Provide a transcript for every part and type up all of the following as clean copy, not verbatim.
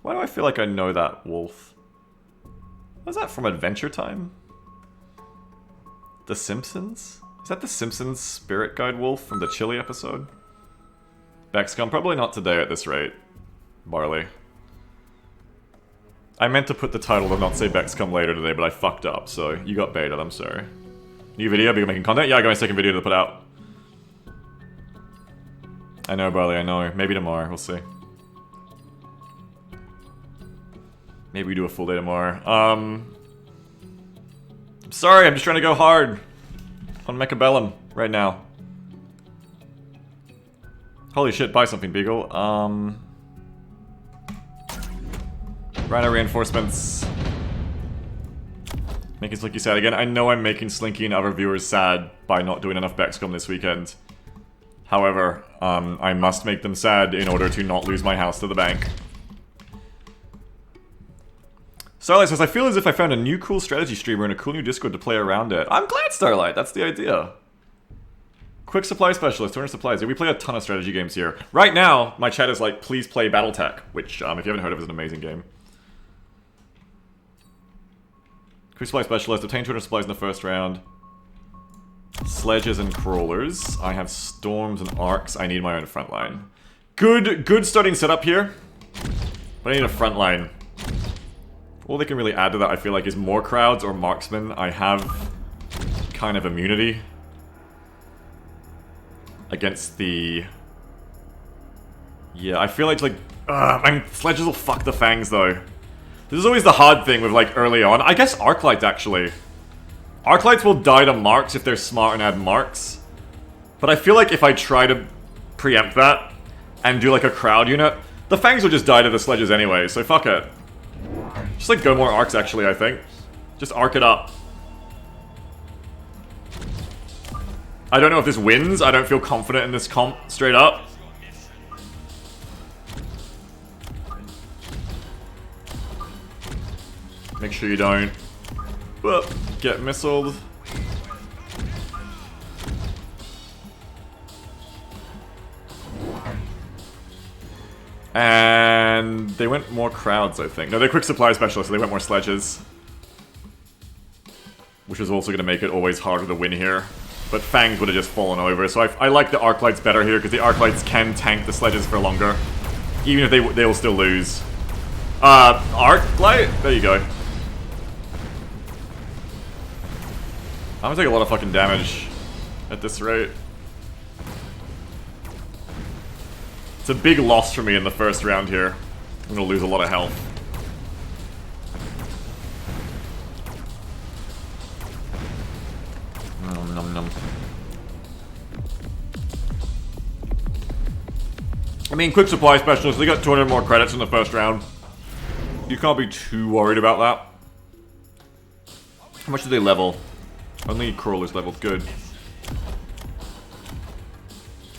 Why do I feel like I know that wolf? Was that from Adventure Time? The Simpsons? Is that the Simpsons spirit guide wolf from the Chili episode? BEXCOM, probably not today at this rate. Barley. I meant to put the title and not say BEXCOM later today, but I fucked up, so you got baited, I'm sorry. New video, big making content? Yeah, I got my second video to put out. I know, Barley, I know. Maybe tomorrow, we'll see. Maybe we do a full day tomorrow. I'm sorry, I'm just trying to go hard on Mechabellum right now. Holy shit, buy something, Beagle. Rhino reinforcements. Making Slinky sad again. I know I'm making Slinky and other viewers sad by not doing enough BEXCOM this weekend. However, I must make them sad in order to not lose my house to the bank. Starlight says, I feel as if I found a new cool strategy streamer and a cool new Discord to play around it. I'm glad, Starlight. That's the idea. Quick supply specialist, 200 supplies. Yeah, we play a ton of strategy games here. Right now, my chat is like, please play Battletech, which, if you haven't heard of, is an amazing game. Quick supply specialist, obtain 200 supplies in the first round. Sledges and crawlers. I have storms and arcs. I need my own front line. Good starting setup here. But I need a front line. All they can really add to that, I feel like, is more crowds or marksmen. I have kind of immunity against the... Yeah, I feel like sledges will fuck the fangs, though. This is always the hard thing with, like, early on. I guess Arclights, actually. Arclights will die to marks if they're smart and add marks. But I feel like if I try to preempt that and do, like, a crowd unit, the fangs will just die to the sledges anyway, so fuck it. Just, like, go more arcs, actually, I think. Just arc it up. I don't know if this wins. I don't feel confident in this comp, straight up. Make sure you don't get missiled. And they went more crowds, I think. No, they're quick supply specialists, so they went more sledges. Which is also going to make it always harder to win here. But Fangs would have just fallen over, so I like the Arclights better here, because the Arclights can tank the sledges for longer. Even if they will still lose. Arclight? There you go. I'm gonna take a lot of fucking damage at this rate. It's a big loss for me in the first round here. I'm gonna lose a lot of health. Nom nom nom. I mean, quick supply specialists, they got 200 more credits in the first round. You can't be too worried about that. How much do they level? Only crawlers leveled, good.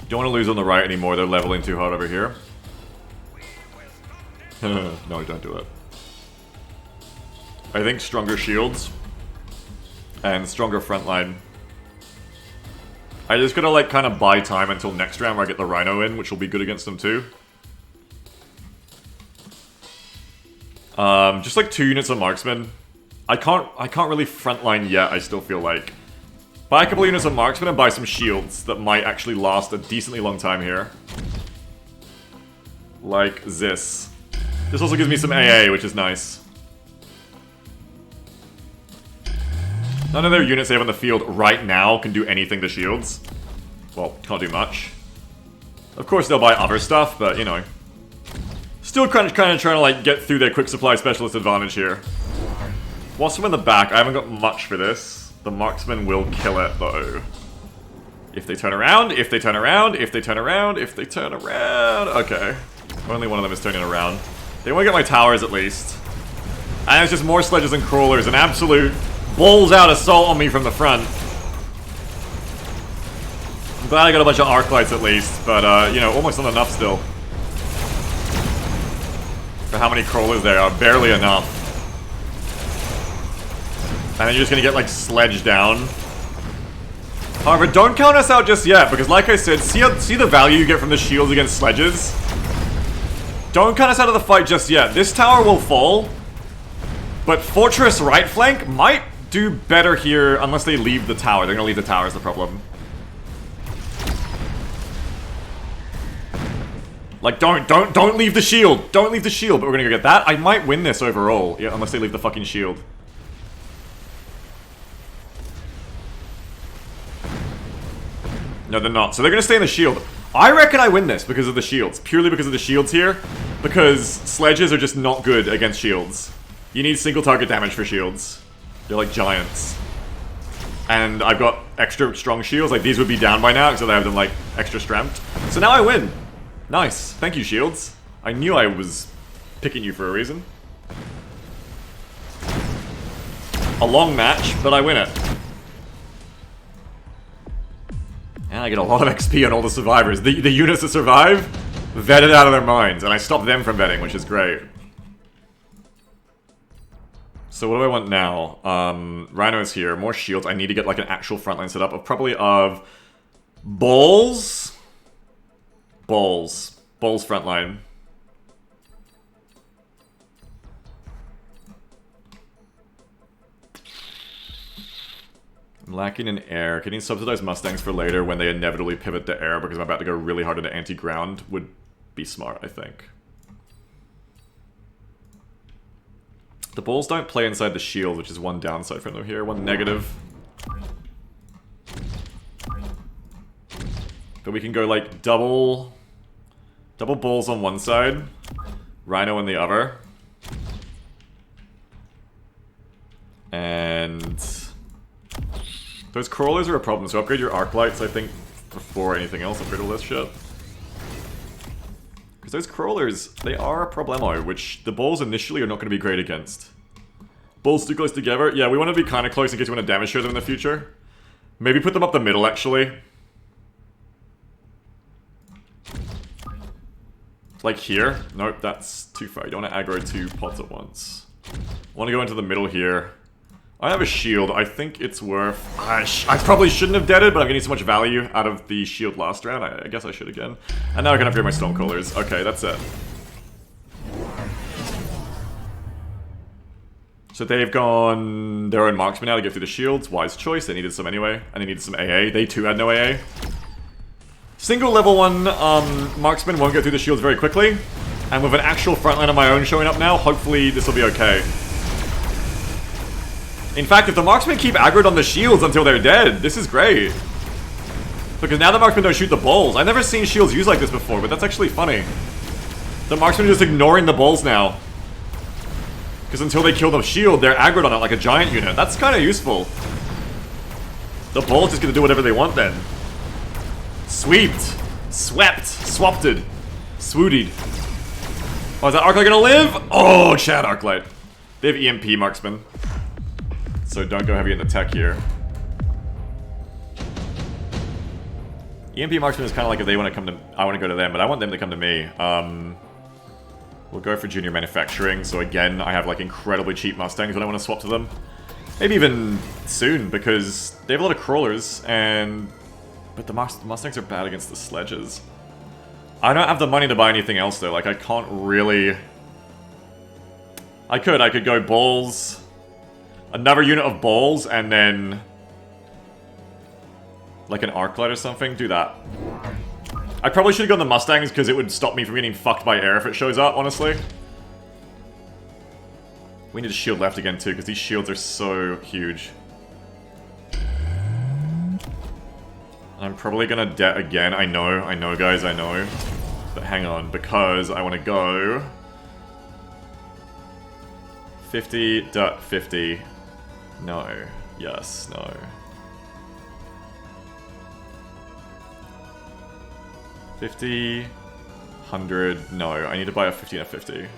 Don't want to lose on the right anymore, they're leveling too hard over here. No, don't do it. I think stronger shields and stronger frontline. I just gotta like kind of buy time until next round where I get the Rhino in, which will be good against them too. Just like 2 units of marksman. I can't really frontline yet, I still feel like. Buy a couple of units of marksman and buy some shields that might actually last a decently long time here. Like this. This also gives me some AA, which is nice. None of their units they have on the field right now can do anything to shields. Well, can't do much. Of course they'll buy other stuff, but you know. Still kind of trying to like get through their quick supply specialist advantage here. Whilst I'm in the back, I haven't got much for this. The marksman will kill it though. If they turn around, if they turn around, if they turn around, if they turn around. Okay. Only one of them is turning around. They want to get my towers at least. And it's just more sledges and crawlers. An absolute balls out assault on me from the front. I'm glad I got a bunch of arc lights at least, but you know, almost not enough still. For how many crawlers there are, barely enough. And then you're just gonna get like sledged down. However, don't count us out just yet, because like I said, see the value you get from the shields against sledges? Don't cut us out of the fight just yet. This tower will fall, but Fortress right flank might do better here unless they leave the tower. They're gonna leave the tower is the problem. Like, don't leave the shield. Don't leave the shield, but we're gonna go get that. I might win this overall, yeah, unless they leave the fucking shield. No, they're not. So they're gonna stay in the shield. I reckon I win this because of the shields. Purely because of the shields here. Because sledges are just not good against shields. You need single target damage for shields. They're like giants. And I've got extra strong shields. Like, these would be down by now because I have them, like, extra strength. So now I win. Nice. Thank you, shields. I knew I was picking you for a reason. A long match, but I win it. And I get a lot of XP on all the survivors. The units that survive, vetted out of their minds. And I stopped them from vetting, which is great. So what do I want now? Rhino's here, more shields. I need to get like an actual frontline set up of probably of balls. Balls frontline. I'm lacking in air. Getting subsidized Mustangs for later when they inevitably pivot to air because I'm about to go really hard into anti-ground would be smart, I think. The balls don't play inside the shield, which is one downside from them here, one negative. But we can go like double balls on one side, Rhino on the other. And those crawlers are a problem, so upgrade your arc lights, I think, before anything else. Upgrade all this shit. Because those crawlers, they are a problemo, which the balls initially are not going to be great against. Balls too close together? Yeah, we want to be kind of close in case we want to damage share them in the future. Maybe put them up the middle, actually. Like here? Nope, that's too far. You don't want to aggro two pots at once. I want to go into the middle here. I have a shield. I think it's worth... I probably shouldn't have deaded, but I'm getting so much value out of the shield last round. I guess I should again. And now I can upgrade my Stormcallers. Okay, that's it. So they've gone their own marksman now to get through the shields. Wise choice. They needed some anyway. And they needed some AA. They too had no AA. Single level 1 marksman won't go through the shields very quickly. And with an actual frontline of my own showing up now, hopefully this will be okay. In fact, if the marksmen keep aggroed on the shields until they're dead, this is great. Because now the marksmen don't shoot the balls. I've never seen shields used like this before, but that's actually funny. The marksmen are just ignoring the balls now. Because until they kill the shield, they're aggroed on it like a giant unit. That's kind of useful. The balls just get to do whatever they want then. Sweeped. Swept. Swapted. Swootied. Oh, is that Arclight gonna live? Oh, Chad Arclight. They have EMP marksmen. So don't go heavy in the tech here. EMP marksman is kind of like if they want to come to... I want to go to them, but I want them to come to me. We'll go for junior manufacturing. So again, I have like incredibly cheap Mustangs that I want to swap to them. Maybe even soon, because they have a lot of crawlers, and... But the Mustangs are bad against the sledges. I don't have the money to buy anything else though, like I can't really... I could go balls... Another unit of balls, and then... Like an arc light or something, do that. I probably should have gone the Mustangs, because it would stop me from getting fucked by air if it shows up, honestly. We need a shield left again too, because these shields are so huge. I'm probably gonna debt again, I know guys, I know. But hang on, because I want to go... 50.50. No. Yes, no. 50... 100... No, I need to buy a 50 and a 50.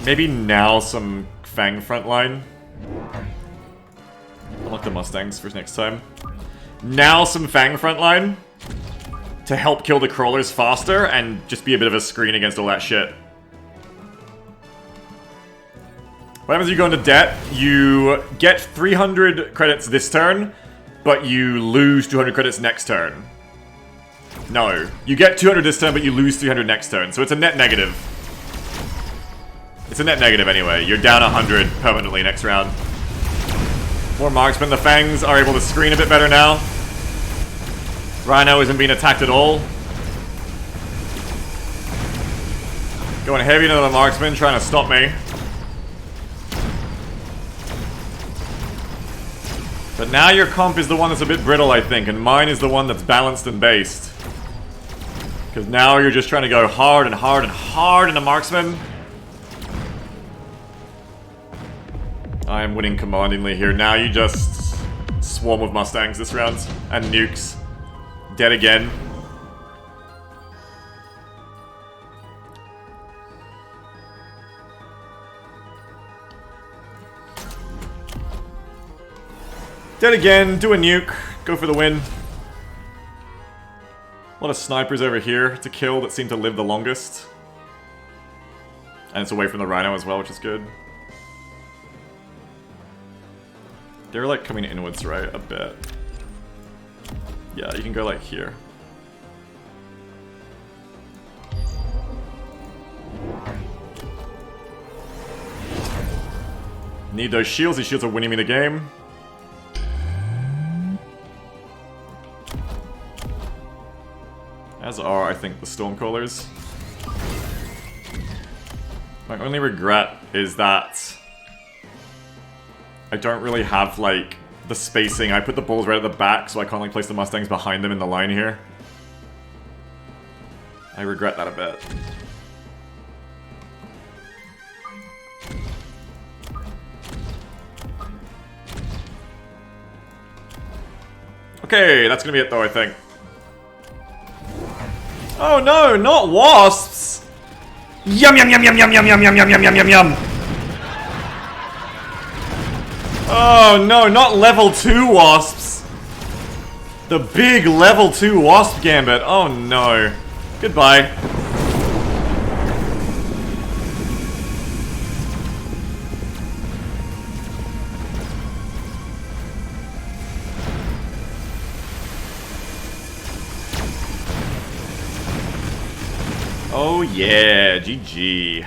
Maybe now some Fang frontline. Unlock the Mustangs for next time. Now some Fang frontline to help kill the crawlers faster and just be a bit of a screen against all that shit. What happens if you go into debt? You get 300 credits this turn, but you lose 200 credits next turn. No. You get 200 this turn, but you lose 300 next turn, so it's a net negative. It's a net negative anyway. You're down 100 permanently next round. More marksmen. The Fangs are able to screen a bit better now. Rhino isn't being attacked at all. Going heavy into the marksman, trying to stop me. But now your comp is the one that's a bit brittle, I think, and mine is the one that's balanced and based. Because now you're just trying to go hard and hard and hard into marksman. I am winning commandingly here. Now you just swarm with Mustangs this round. And nukes. Dead again. Dead again, do a nuke, go for the win. A lot of snipers over here to kill that seem to live the longest. And it's away from the Rhino as well, which is good. They're like coming inwards, right? A bit. Yeah, you can go like here. Need those shields. These shields are winning me the game. As are, I think, the Stormcallers. My only regret is that I don't really have, like, the spacing. I put the bulls right at the back, so I can't, like, place the Mustangs behind them in the line here. I regret that a bit. Okay, that's gonna be it, though, I think. Oh no, not wasps! Yum yum yum yum yum yum yum yum yum yum yum yum yum! Oh no, not level 2 wasps! The big level 2 wasp gambit, oh no. Goodbye. Oh yeah, GG.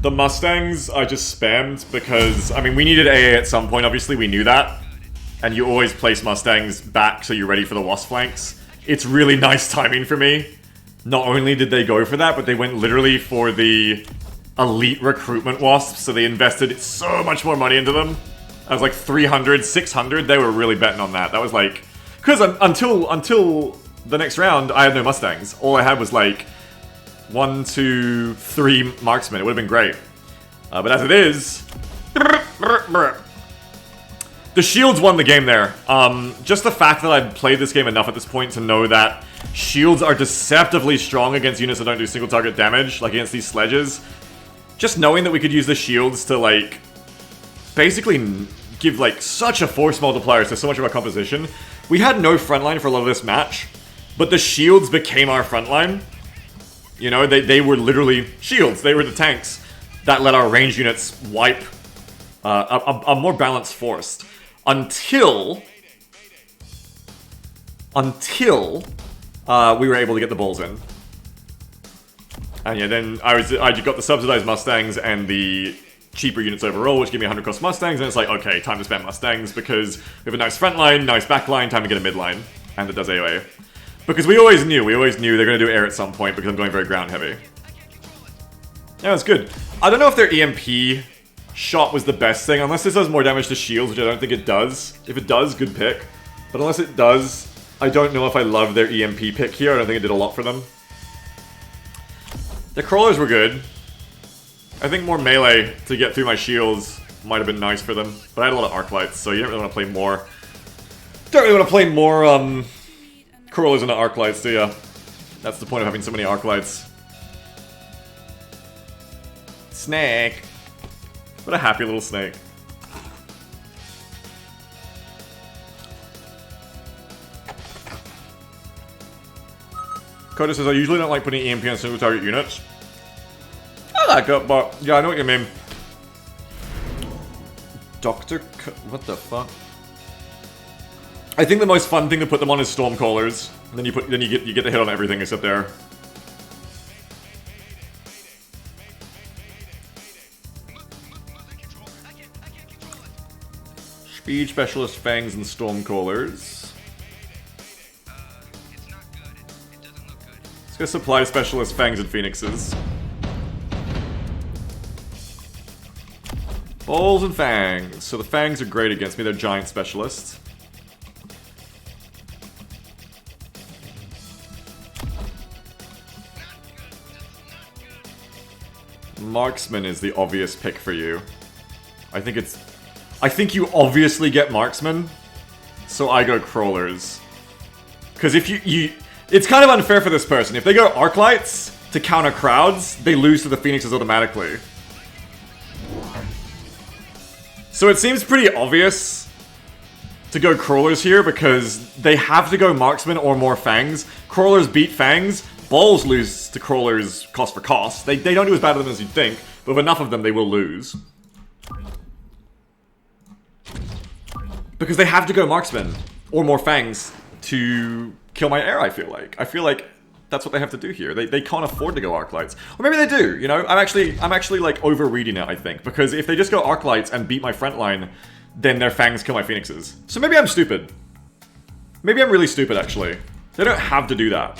The Mustangs I just spammed because, I mean, we needed AA at some point, obviously, we knew that. And you always place Mustangs back so you're ready for the wasp flanks. It's really nice timing for me. Not only did they go for that, but they went literally for the elite recruitment wasps, so they invested so much more money into them. I was like 300, 600, they were really betting on that. That was like... Because until the next round, I had no Mustangs. All I had was like 1, 2, 3 marksmen. It would have been great. But as it is... The shields won the game there. Just the fact that I'd played this game enough at this point to know that shields are deceptively strong against units that don't do single target damage, like against these sledges. Just knowing that we could use the shields to, like, basically give, like, such a force multiplier to so much of our composition. We had no frontline for a lot of this match, but the shields became our frontline. You know, they were literally shields. They were the tanks that let our range units wipe a more balanced force. Until we were able to get the bulls in. And yeah, then I got the subsidized Mustangs and the cheaper units overall, which give me 100 cost Mustangs, and it's like, okay, time to spend Mustangs because we have a nice front line, nice back line, time to get a mid line, and it does AoA. Because we always knew they're going to do air at some point because I'm going very ground heavy. Yeah, it's good. I don't know if their EMP shot was the best thing, unless this does more damage to shields, which I don't think it does. If it does, good pick. But unless it does, I don't know if I love their EMP pick here. I don't think it did a lot for them. The crawlers were good. I think more melee to get through my shields might have been nice for them. But I had a lot of arc lights, so you don't really want to play more. Don't really want to play more crawlers into arc lights, do ya? That's the point of having so many arc lights. Snake. What a happy little snake. Coda says, I usually don't like putting EMP on single target units. I like it, but yeah, I know what you mean. What the fuck? I think the most fun thing to put them on is Stormcallers. And then you get the hit on everything except there. Speed Specialist, Fangs, and Stormcallers. Let's go Supply Specialist, Fangs, and Phoenixes. Balls and Fangs. So the Fangs are great against me, they're giant specialists. Marksman is the obvious pick for you. I think you obviously get Marksman, so I go Crawlers. Because if you... It's kind of unfair for this person. If they go Arclights to counter crowds, they lose to the Phoenixes automatically. So it seems pretty obvious to go Crawlers here, because they have to go Marksman or more Fangs. Crawlers beat Fangs, Balls lose to Crawlers cost for cost. They don't do as bad to them as you'd think, but with enough of them they will lose. Because they have to go Marksman or more Fangs to kill my air, I feel like. I feel like that's what they have to do here. They can't afford to go Arclights. Or maybe they do, you know? I'm actually like overreading it, I think. Because if they just go Arclights and beat my front line, then their Fangs kill my Phoenixes. So maybe I'm stupid. Maybe I'm really stupid, actually. They don't have to do that.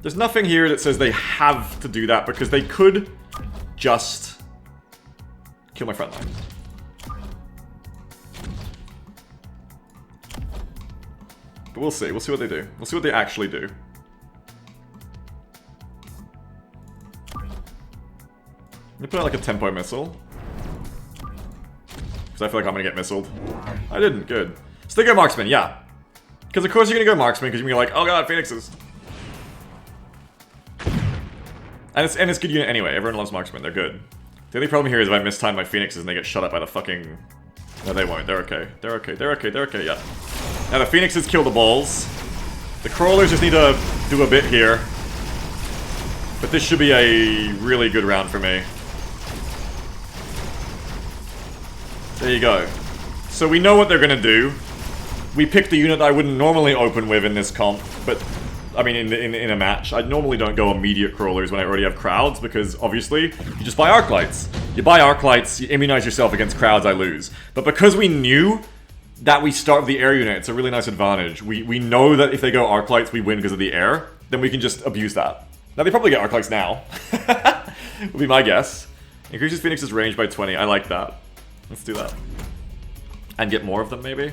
There's nothing here that says they have to do that, because they could just kill my front line. But we'll see. We'll see what they do. We'll see what they actually do. Let me put out like a tempo missile. Because I feel like I'm going to get missiled. I didn't. Good. So they go Marksman, yeah. Because of course you're going to go Marksman, because you're going to be like, oh god, Phoenixes. And it's good unit anyway. Everyone loves Marksman. They're good. The only problem here is if I mistime my Phoenixes and they get shut up by the fucking... No, they won't. They're okay. They're okay. They're okay. They're okay, yeah. Now the Phoenixes kill the Balls. The Crawlers just need to do a bit here. But this should be a really good round for me. There you go. So we know what they're gonna do. We picked the unit I wouldn't normally open with in this comp, but... I mean, in a match, I normally don't go immediate Crawlers when I already have crowds, because obviously, you just buy Arclights. You buy Arclights, you immunize yourself against crowds, I lose. But because we knew that we start with the air unit, it's a really nice advantage. We know that if they go Arclights, we win because of the air, then we can just abuse that. Now, they probably get Arclights now. Would be my guess. Increases Phoenix's range by 20, I like that. Let's do that. And get more of them, maybe?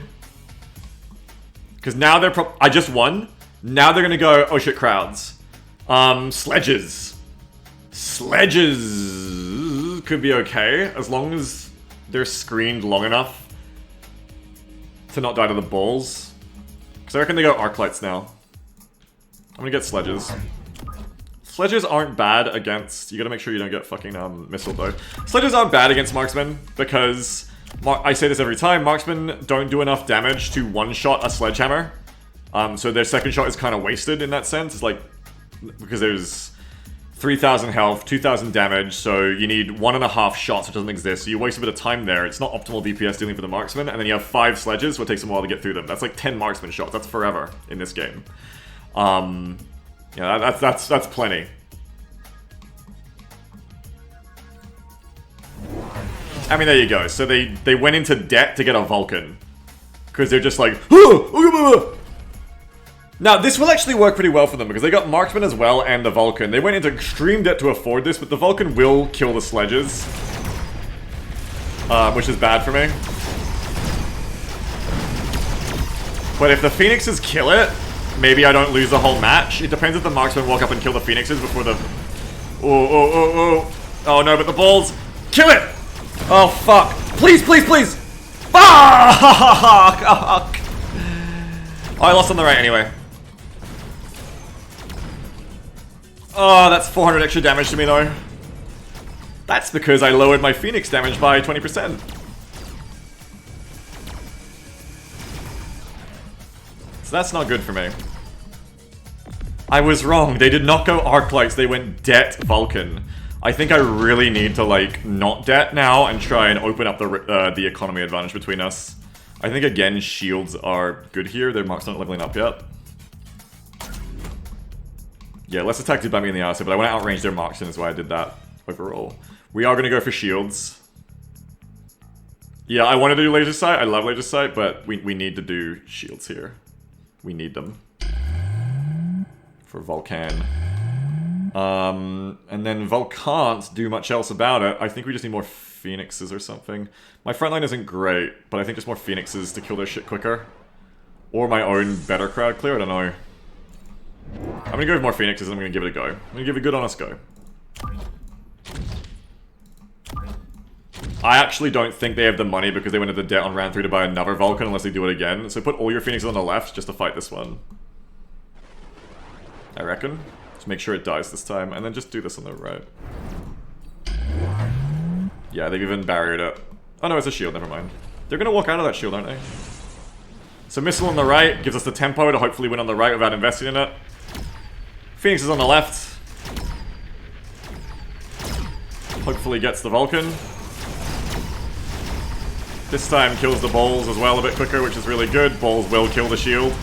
Because now they're I just won. Now they're gonna go, oh shit, crowds. Sledges. Sledges could be okay, as long as they're screened long enough to not die to the Balls. Because I reckon they go Arclights now. I'm gonna get Sledges. Sledges aren't bad against... You gotta make sure you don't get fucking missile though. Sledges aren't bad against Marksman, because... I say this every time, Marksmen don't do enough damage to one-shot a Sledgehammer. So their second shot is kind of wasted in that sense. It's like, because there's 3,000 health, 2,000 damage, so you need 1.5 shots, which doesn't exist. So you waste a bit of time there. It's not optimal DPS dealing for the Marksman, and then you have 5 Sledges, so it takes them a while to get through them. That's like 10 Marksman shots. That's forever in this game. Yeah, that's plenty. I mean, there you go. So they went into debt to get a Vulcan. Because they're just like, Now, this will actually work pretty well for them, because they got Marksman as well and the Vulcan. They went into extreme debt to afford this, but the Vulcan will kill the Sledges. Which is bad for me. But if the Phoenixes kill it, maybe I don't lose the whole match. It depends if the Marksman walk up and kill the Phoenixes before the... Oh no, but the Balls... Kill it! Oh, fuck. Please, please, please! Fuck! Oh, I lost on the right anyway. Oh, that's 400 extra damage to me, though. That's because I lowered my Phoenix damage by 20%. So that's not good for me. I was wrong. They did not go Arclights. They went Det Vulcan. I think I really need to, like, not debt now and try and open up the economy advantage between us. I think, again, shields are good here. Their marks not leveling up yet. Yeah, less attack did bite me in the ass, but I want to outrange their marks, and that's why I did that overall. We are going to go for shields. Yeah, I wanted to do laser sight. I love laser sight, but we need to do shields here. We need them. For Vulcan. And then Vol can't do much else about it. I think we just need more Phoenixes or something. My front line isn't great, but I think just more Phoenixes to kill their shit quicker. Or my own better crowd clear, I don't know. I'm gonna go with more Phoenixes and I'm gonna give it a go. I'm gonna give it a good honest go. I actually don't think they have the money because they went into debt on round 3 to buy another Vulcan unless they do it again. So put all your Phoenixes on the left just to fight this one. I reckon. Just make sure it dies this time, and then just do this on the right. Yeah, they've even barriered it. Oh no, it's a shield, never mind. They're gonna walk out of that shield, aren't they? So missile on the right gives us the tempo to hopefully win on the right without investing in it. Phoenix is on the left. Hopefully gets the Vulcan. This time kills the balls as well a bit quicker, which is really good. Balls will kill the shield.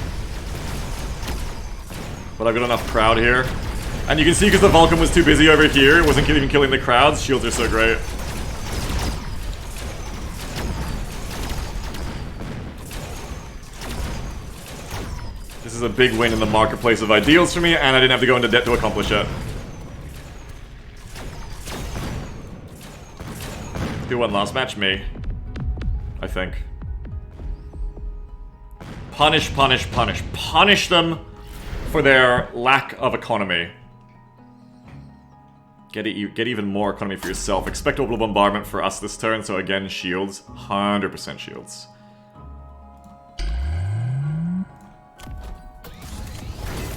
But I've got enough crowd here. And you can see because the Vulcan was too busy over here, it wasn't even killing the crowds. Shields are so great. This is a big win in the marketplace of ideals for me, and I didn't have to go into debt to accomplish it. Who won last match? Me. I think. Punish, punish, punish. Punish them for their lack of economy. Get even more economy for yourself. Expect orbital bombardment for us this turn, so again, shields. 100% shields.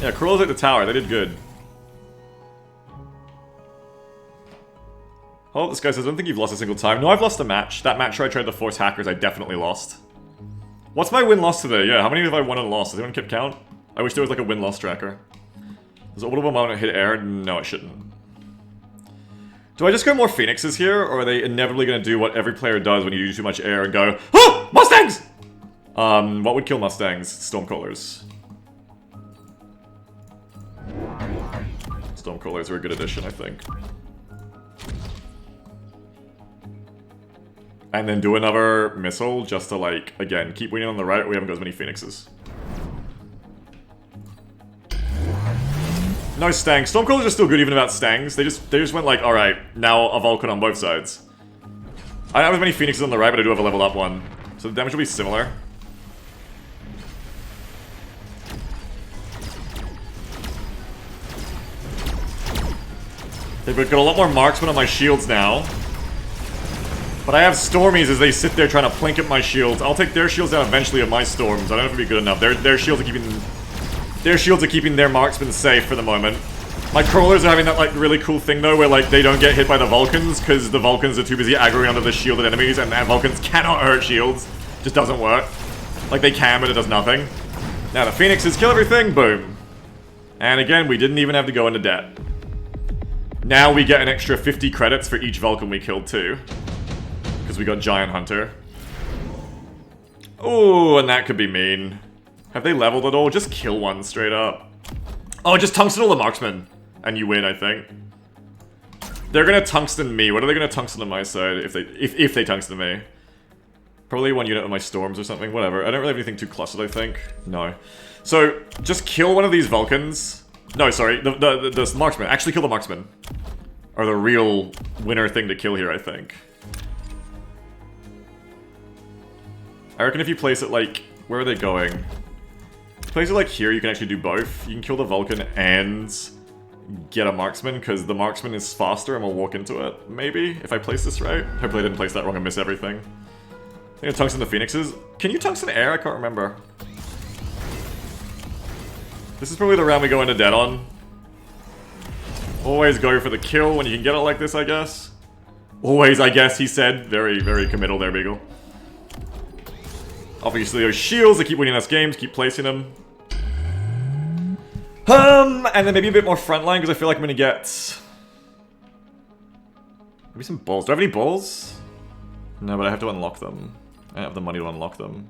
Yeah, Corolla's at the tower. They did good. Oh, this guy says, I don't think you've lost a single time. No, I've lost a match. That match where I tried to force hackers, I definitely lost. What's my win-loss today? Yeah, how many have I won and lost? Does anyone keep count? I wish there was like a win-loss tracker. Does orbital bombardment hit air? No, it shouldn't. Do I just go more Phoenixes here, or are they inevitably going to do what every player does when you do too much air and go, oh, Mustangs! What would kill Mustangs? Stormcrawlers. Stormcrawlers are a good addition, I think. And then do another missile just to, like, again, keep winning on the right. We haven't got as many Phoenixes. No Stangs. Stormcrawlers are still good even without Stangs. They just went like, alright, now a Vulcan on both sides. I don't have as many Phoenixes on the right, but I do have a leveled up one. So the damage will be similar. They've got a lot more marksmen on my shields now. But I have Stormies as they sit there trying to plink at my shields. I'll take their shields down eventually of my Storms. I don't know if it'll be good enough. Their shields are keeping their marksmen safe for the moment. My crawlers are having that like really cool thing though, where like they don't get hit by the Vulcans because the Vulcans are too busy aggroing onto the shielded enemies, and Vulcans cannot hurt shields. Just doesn't work. Like they can, but it does nothing. Now the Phoenixes kill everything. Boom. And again, we didn't even have to go into debt. Now we get an extra 50 credits for each Vulcan we killed too. Because we got Giant Hunter. Oh, and that could be mean. Have they leveled at all? Just kill one straight up. Oh, just tungsten all the marksmen. And you win, I think. They're gonna tungsten me. What are they gonna tungsten on my side if they tungsten me? Probably one unit of my storms or something. Whatever. I don't really have anything too clustered, I think. No. So, just kill one of these Vulcans. No, sorry. The marksman. Actually kill the marksman. Are the real winner thing to kill here, I think. I reckon if you place it like... Where are they going? Place it like here, you can actually do both. You can kill the Vulcan and get a marksman, because the marksman is faster and we'll walk into it, maybe? If I place this right? Hopefully I didn't place that wrong and miss everything. I think it tungsten the Phoenixes. Can you tungsten air? I can't remember. This is probably the round we go into dead on. Always go for the kill when you can get it like this, I guess. Always, I guess, he said. Very, very committal there, Beagle. Obviously, those shields that keep winning us games, keep placing them. And then maybe a bit more frontline, because I feel like I'm going to get... Maybe some balls. Do I have any balls? No, but I have to unlock them. I don't have the money to unlock them.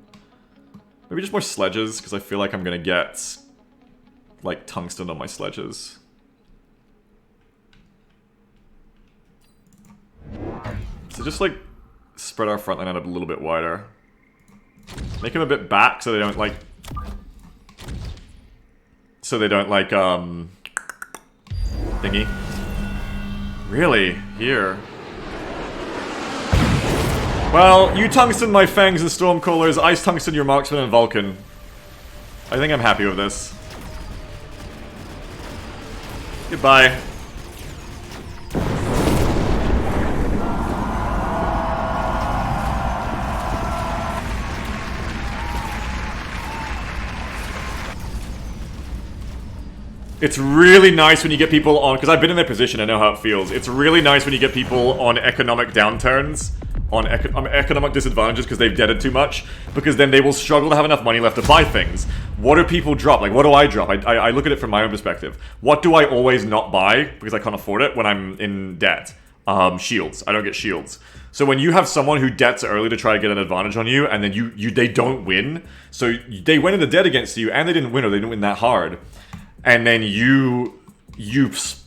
Maybe just more sledges, because I feel like I'm gonna get, like, tungsten on my sledges. So just, like, spread our front line out a little bit wider. Make them a bit back so they don't, like... So they don't, like, thingy. Really? Here? Well, you tungsten my fangs and stormcallers, ice tungsten your marksman and Vulcan. I think I'm happy with this. Goodbye. It's really nice when you get people on, because I've been in their position, I know how it feels. It's really nice when you get people on economic downturns, on economic disadvantages because they've debted too much, because then they will struggle to have enough money left to buy things. What do people drop? Like, what do I drop? I look at it from my own perspective. What do I always not buy because I can't afford it when I'm in debt? Shields. I don't get shields. So when you have someone who debts early to try to get an advantage on you, and then they don't win, so they went into debt against you, and they didn't win, or they didn't win that hard, and then you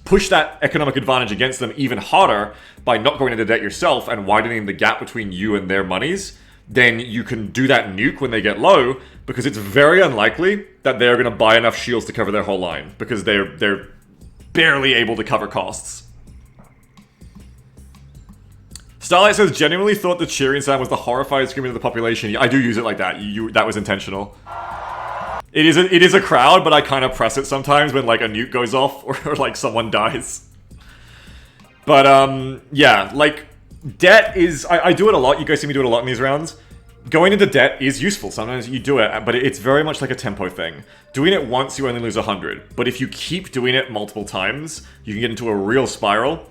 push that economic advantage against them even harder by not going into debt yourself and widening the gap between you and their monies, then you can do that nuke when they get low, because it's very unlikely that they're going to buy enough shields to cover their whole line, because they're barely able to cover costs. Starlight says, genuinely thought the cheering sound was the horrified screaming of the population. Yeah, I do use it like that. That was intentional. It is a crowd, but I kind of press it sometimes when, like, a nuke goes off or like, someone dies. But, yeah, like, debt is... I do it a lot. You guys see me do it a lot in these rounds. Going into debt is useful. Sometimes you do it, but it's very much like a tempo thing. Doing it once, you only lose 100. But if you keep doing it multiple times, you can get into a real spiral.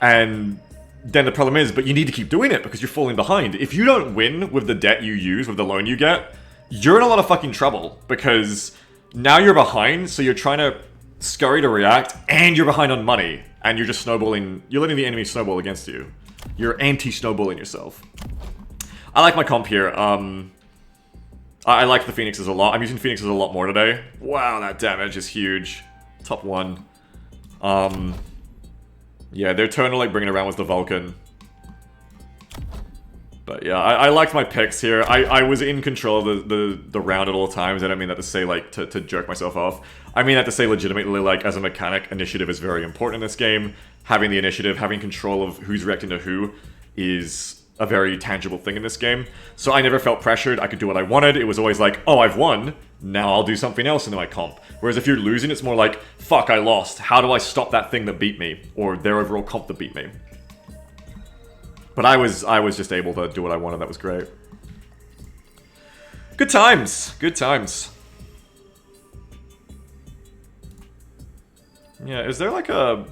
And then the problem is, but you need to keep doing it because you're falling behind. If you don't win with the debt you use, with the loan you get, you're in a lot of fucking trouble, because now you're behind, so you're trying to scurry to react, and you're behind on money, and you're just snowballing, you're letting the enemy snowball against you. You're anti-snowballing yourself. I like my comp here. I like the Phoenixes a lot. I'm using Phoenixes a lot more today. Wow, that damage is huge. Top 1. Yeah, their turn to, like, bring it around was the Vulcan. But yeah, I liked my picks here. I was in control of the round at all times. I don't mean that to say, like, to jerk myself off. I mean that to say legitimately, like, as a mechanic, initiative is very important in this game. Having the initiative, having control of who's reacting to who is a very tangible thing in this game. So I never felt pressured. I could do what I wanted. It was always like, oh, I've won. Now I'll do something else into my comp. Whereas if you're losing, it's more like, fuck, I lost. How do I stop that thing that beat me? Or their overall comp that beat me? But I was just able to do what I wanted. That was great. Good times. Good times. Yeah, is there like a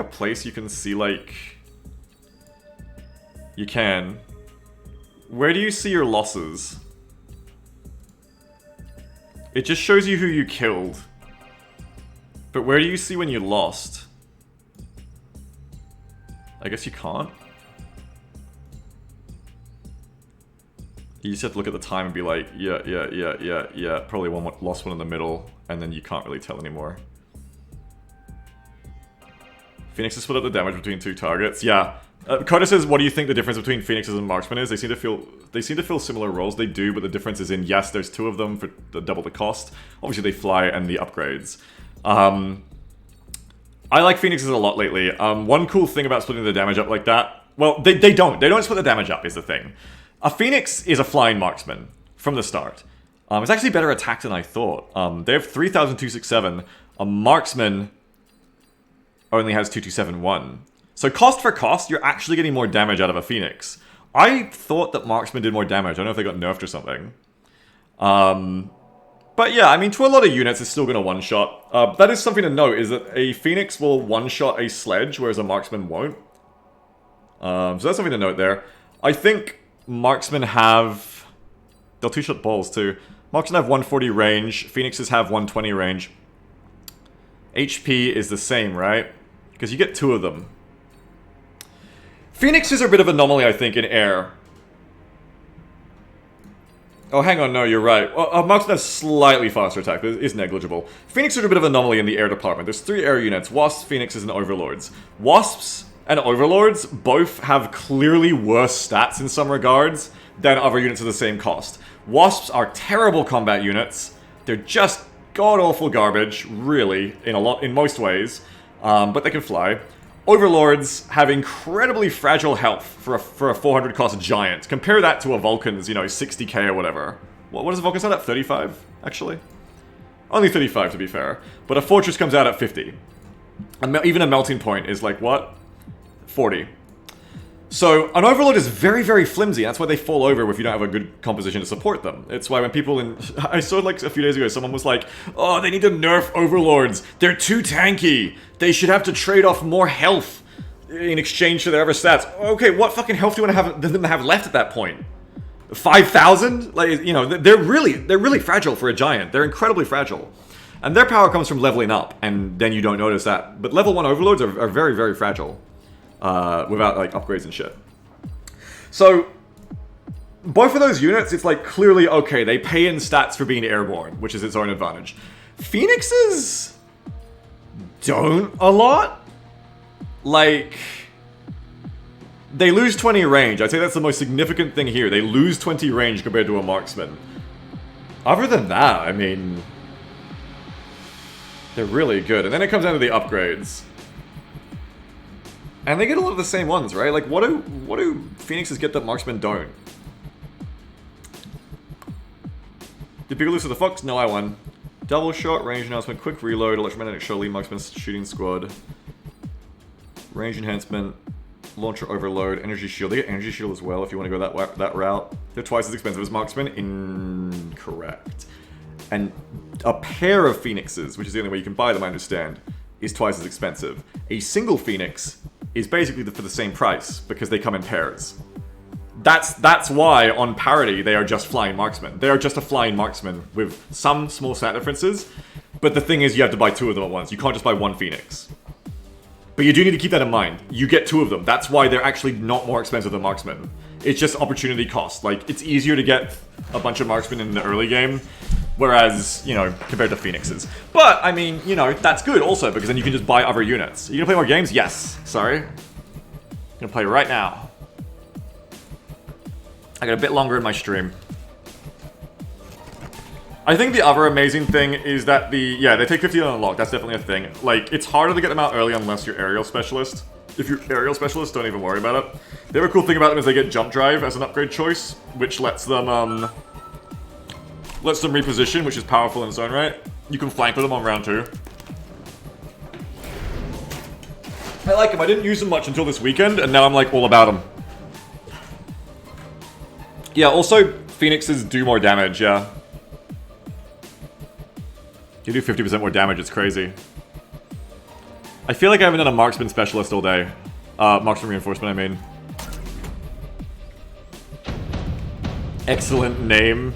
place you can see, like... You can. Where do you see your losses? It just shows you who you killed. But where do you see when you lost? I guess you can't. You just have to look at the time and be like, yeah. Probably lost one in the middle, and then you can't really tell anymore. Phoenix has split up the damage between 2 targets. Yeah. Carter says, what do you think the difference between Phoenixes and Marksmen is? They seem to fill similar roles. They do, but the difference is in, yes, there's 2 of them for double the cost. Obviously, they fly and the upgrades. I like Phoenixes a lot lately. One cool thing about splitting the damage up like that... Well, they don't. They don't split the damage up, is the thing. A Phoenix is a flying marksman from the start. It's actually better attack than I thought. They have 3,267. A marksman only has 2,271. So cost for cost, you're actually getting more damage out of a Phoenix. I thought that marksman did more damage. I don't know if they got nerfed or something. But yeah, I mean, to a lot of units, it's still going to one-shot. That is something to note, is that a Phoenix will one-shot a sledge, whereas a marksman won't. So that's something to note there. I think marksmen have... They'll two-shot balls, too. Marksmen have 140 range. Phoenixes have 120 range. HP is the same, right? Because you get 2 of them. Phoenixes are a bit of an anomaly, I think, in air. Oh, hang on, no, you're right. Marksman has slightly faster attack, but it's negligible. Phoenixes are a bit of an anomaly in the air department. There's 3 air units, Wasps, Phoenixes, and Overlords. Wasps and Overlords both have clearly worse stats in some regards than other units of the same cost. Wasps are terrible combat units. They're just god-awful garbage, really, in most ways. But they can fly. Overlords have incredibly fragile health for a 400 cost giant. Compare that to a Vulcan's, 60k or whatever. What does a Vulcan start at? 35, actually? Only 35, to be fair. But a Fortress comes out at 50. Even a Melting Point is like, what? 40. So, an Overlord is very, very flimsy. That's why they fall over if you don't have a good composition to support them. It's why when people I saw like a few days ago, someone was like, oh, they need to nerf Overlords. They're too tanky. They should have to trade off more health in exchange for their other stats. Okay, what fucking health do you want to have them to have left at that point? 5,000? Like, they're really fragile for a giant. They're incredibly fragile. And their power comes from leveling up, and then you don't notice that. But level 1 Overlords are very, very fragile. Without, like, upgrades and shit. So, both of those units, it's, like, clearly, okay, they pay in stats for being airborne, which is its own advantage. Phoenixes don't a lot. Like, they lose 20 range. I'd say that's the most significant thing here. They lose 20 range compared to a marksman. Other than that, I mean, they're really good. And then it comes down to the upgrades. And they get a lot of the same ones, right? Like, what do Phoenixes get that marksmen don't? Did people lose to the Fox? No, I won. Double shot, range announcement, quick reload, electromagnetic show, lead marksman, shooting squad. Range enhancement, launcher overload, energy shield. They get energy shield as well if you want to go that route. They're twice as expensive as marksmen. Incorrect. And a pair of Phoenixes, which is the only way you can buy them, I understand, is twice as expensive. A single Phoenix is basically for the same price, because they come in pairs. That's why, on parity, they are just flying marksmen. They are just a flying marksman with some small stat differences, but the thing is you have to buy 2 of them at once. You can't just buy 1 Phoenix. But you do need to keep that in mind. You get 2 of them. That's why they're actually not more expensive than marksmen. It's just opportunity cost. Like, it's easier to get a bunch of marksmen in the early game, whereas, compared to Phoenixes. But, I mean, that's good also, because then you can just buy other units. You gonna play more games? Yes. Sorry. I'm gonna play right now. I got a bit longer in my stream. I think the other amazing thing is that they take 50 on unlock. That's definitely a thing. Like, it's harder to get them out early unless you're aerial specialist. If you're aerial specialist, don't even worry about it. The other cool thing about them is they get jump drive as an upgrade choice, which lets them reposition, which is powerful in its own right. You can flank with them on round 2. I like them. I didn't use them much until this weekend, and now I'm like all about them. Yeah, also, Phoenixes do more damage, yeah. You do 50% more damage, it's crazy. I feel like I haven't done a marksman specialist all day. Marksman reinforcement, I mean. Excellent name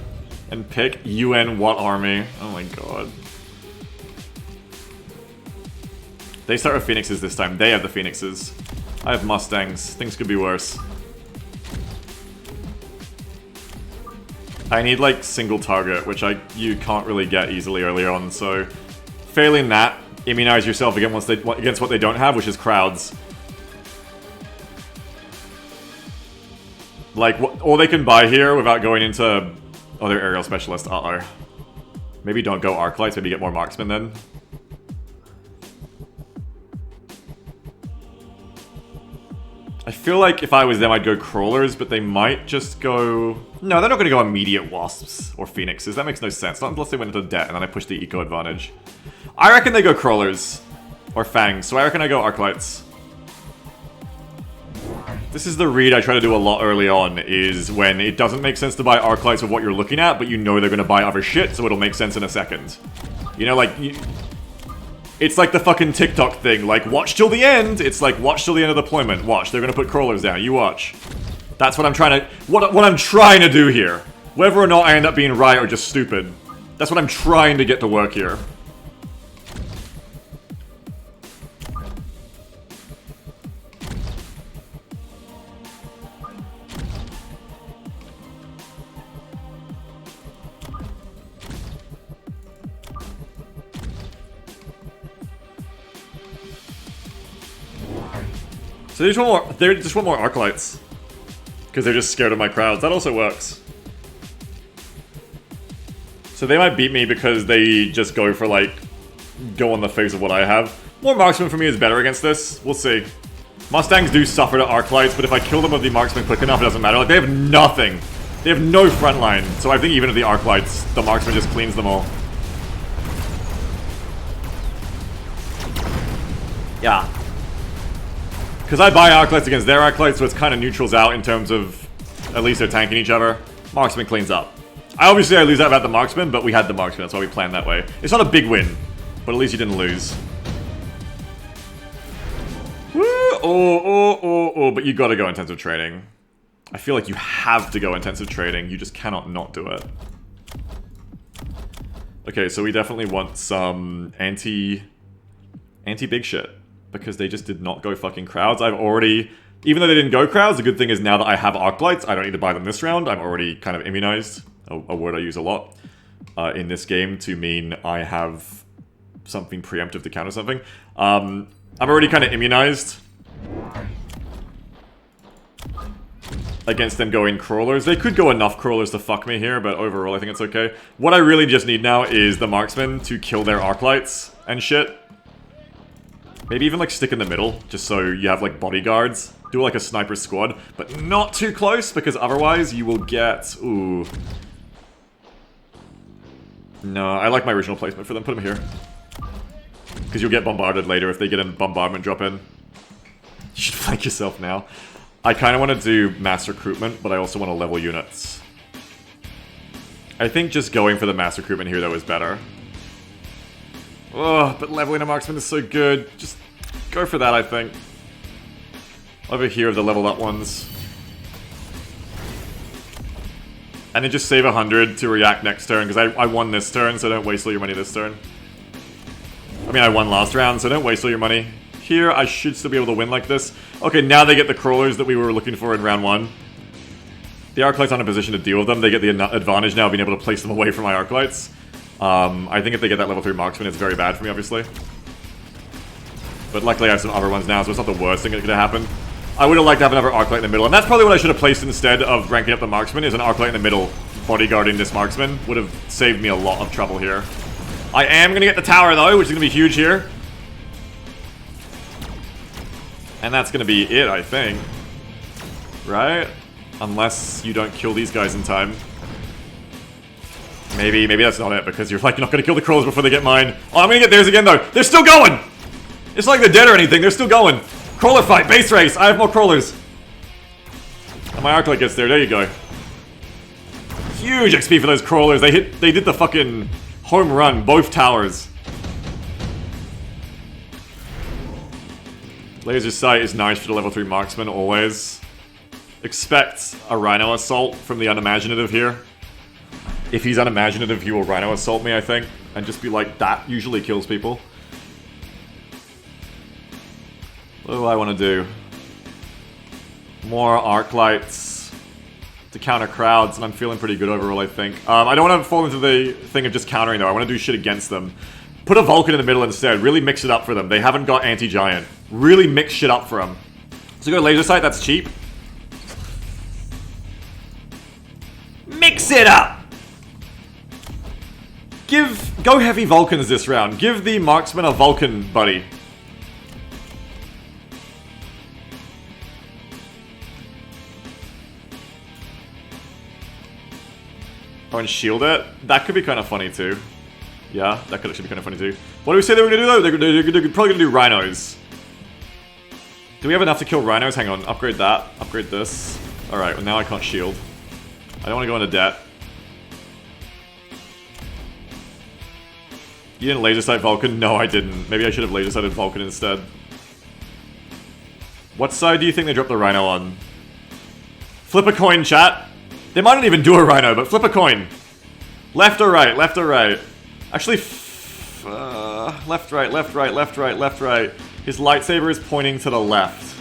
and pick. UN what army? Oh my god. They start with Phoenixes this time. They have the Phoenixes. I have Mustangs. Things could be worse. I need, like, single target, which you can't really get easily early on, so... Failing that, immunize yourself against what they don't have, which is crowds. Like, all they can buy here without going into other aerial specialists. Uh-oh. Maybe don't go Arclights, maybe get more marksmen then. I feel like if I was them, I'd go Crawlers, but they might just go... No, they're not going to go immediate Wasps or Phoenixes. That makes no sense. Not unless they went into debt and then I push the eco advantage. I reckon they go Crawlers. Or Fangs. So I reckon I go Arclights. This is the read I try to do a lot early on, is when it doesn't make sense to buy Arclights with what you're looking at, but you know they're going to buy other shit, so it'll make sense in a second. You know, like... It's like the fucking TikTok thing, like, watch till the end! It's like, watch till the end of deployment. Watch, they're gonna put Crawlers down. You watch. That's what I'm trying to... What I'm trying to do here. Whether or not I end up being right or just stupid. That's what I'm trying to get to work here. So they just want more Arclights. Because they're just scared of my crowds. That also works. So they might beat me because they just go for, like, go on the face of what I have. More marksman for me is better against this. We'll see. Mustangs do suffer to Arclights, but if I kill them with the marksman quick enough, it doesn't matter. Like, they have nothing. They have no front line. So I think even with the Arclights, the marksman just cleans them all. Yeah. Because I buy Arclights against their Arclights, so it's kind of neutrals out in terms of at least they're tanking each other. Marksman cleans up. Obviously, I lose out about the marksman, but we had the marksman. That's why we planned that way. It's not a big win, but at least you didn't lose. Woo! Oh, but you gotta go intensive training. I feel like you have to go intensive training. You just cannot not do it. Okay, so we definitely want some anti-big shit. Because they just did not go fucking crowds. I've already... Even though they didn't go crowds, the good thing is now that I have Arclights, I don't need to buy them this round. I'm already kind of immunized. A word I use a lot in this game to mean I have something preemptive to counter something. I'm already kind of immunized against them going crawlers. They could go enough crawlers to fuck me here, but overall I think it's okay. What I really just need now is the marksmen to kill their Arclights and shit. Maybe even like stick in the middle, just so you have like bodyguards. Do like a sniper squad, but not too close, because otherwise you will get... Ooh. No, I like my original placement for them. Put them here. Because you'll get bombarded later if they get a bombardment drop in. You should flank yourself now. I kind of want to do mass recruitment, but I also want to level units. I think just going for the mass recruitment here, though, is better. Oh, but leveling a marksman is so good. Just go for that, I think. Over here, the leveled up ones. And then just save 100 to react next turn, because I won this turn, so don't waste all your money this turn. I mean, I won last round, so don't waste all your money. Here, I should still be able to win like this. Okay, now they get the crawlers that we were looking for in round 1. The Arclights aren't in a position to deal with them. They get the advantage now of being able to place them away from my Arclights. I think if they get that level 3 marksman, it's very bad for me, obviously. But luckily I have some other ones now, so it's not the worst thing that could have happened. I would have liked to have another Arclight in the middle, and that's probably what I should have placed instead of ranking up the marksman, is an Arclight in the middle bodyguarding this marksman. Would have saved me a lot of trouble here. I am going to get the tower, though, which is going to be huge here. And that's going to be it, I think. Right? Unless you don't kill these guys in time. Maybe that's not it, because you're like, you're not going to kill the crawlers before they get mine. Oh, I'm going to get theirs again, though. They're still going! It's not like they're dead or anything. They're still going. Crawler fight, base race. I have more crawlers. And my Arclight gets there. There you go. Huge XP for those crawlers. They did the fucking home run, both towers. Laser sight is nice for the level 3 marksman, always. Expect a Rhino assault from the unimaginative here. If he's unimaginative, he will Rhino assault me, I think. And just be like, that usually kills people. What do I want to do? More Arclights to counter crowds, and I'm feeling pretty good overall, I think. I don't want to fall into the thing of just countering, though. I want to do shit against them. Put a Vulcan in the middle instead. Really mix it up for them. They haven't got anti-giant. Really mix shit up for them. So go laser sight, that's cheap. Mix it up! Go heavy Vulcans this round. Give the marksman a Vulcan buddy. Oh, and shield it? That could be kind of funny too. Yeah, that could actually be kind of funny too. What do we say they were going to do though? They're probably going to do rhinos. Do we have enough to kill rhinos? Hang on, upgrade that. Upgrade this. Alright, well now I can't shield. I don't want to go into debt. You didn't laser sight Vulcan? No, I didn't. Maybe I should have laser sighted Vulcan instead. What side do you think they dropped the rhino on? Flip a coin, chat. They might not even do a rhino, but flip a coin. Left or right, left or right. Actually, left, right, left, right, left, right, left, right. His lightsaber is pointing to the left.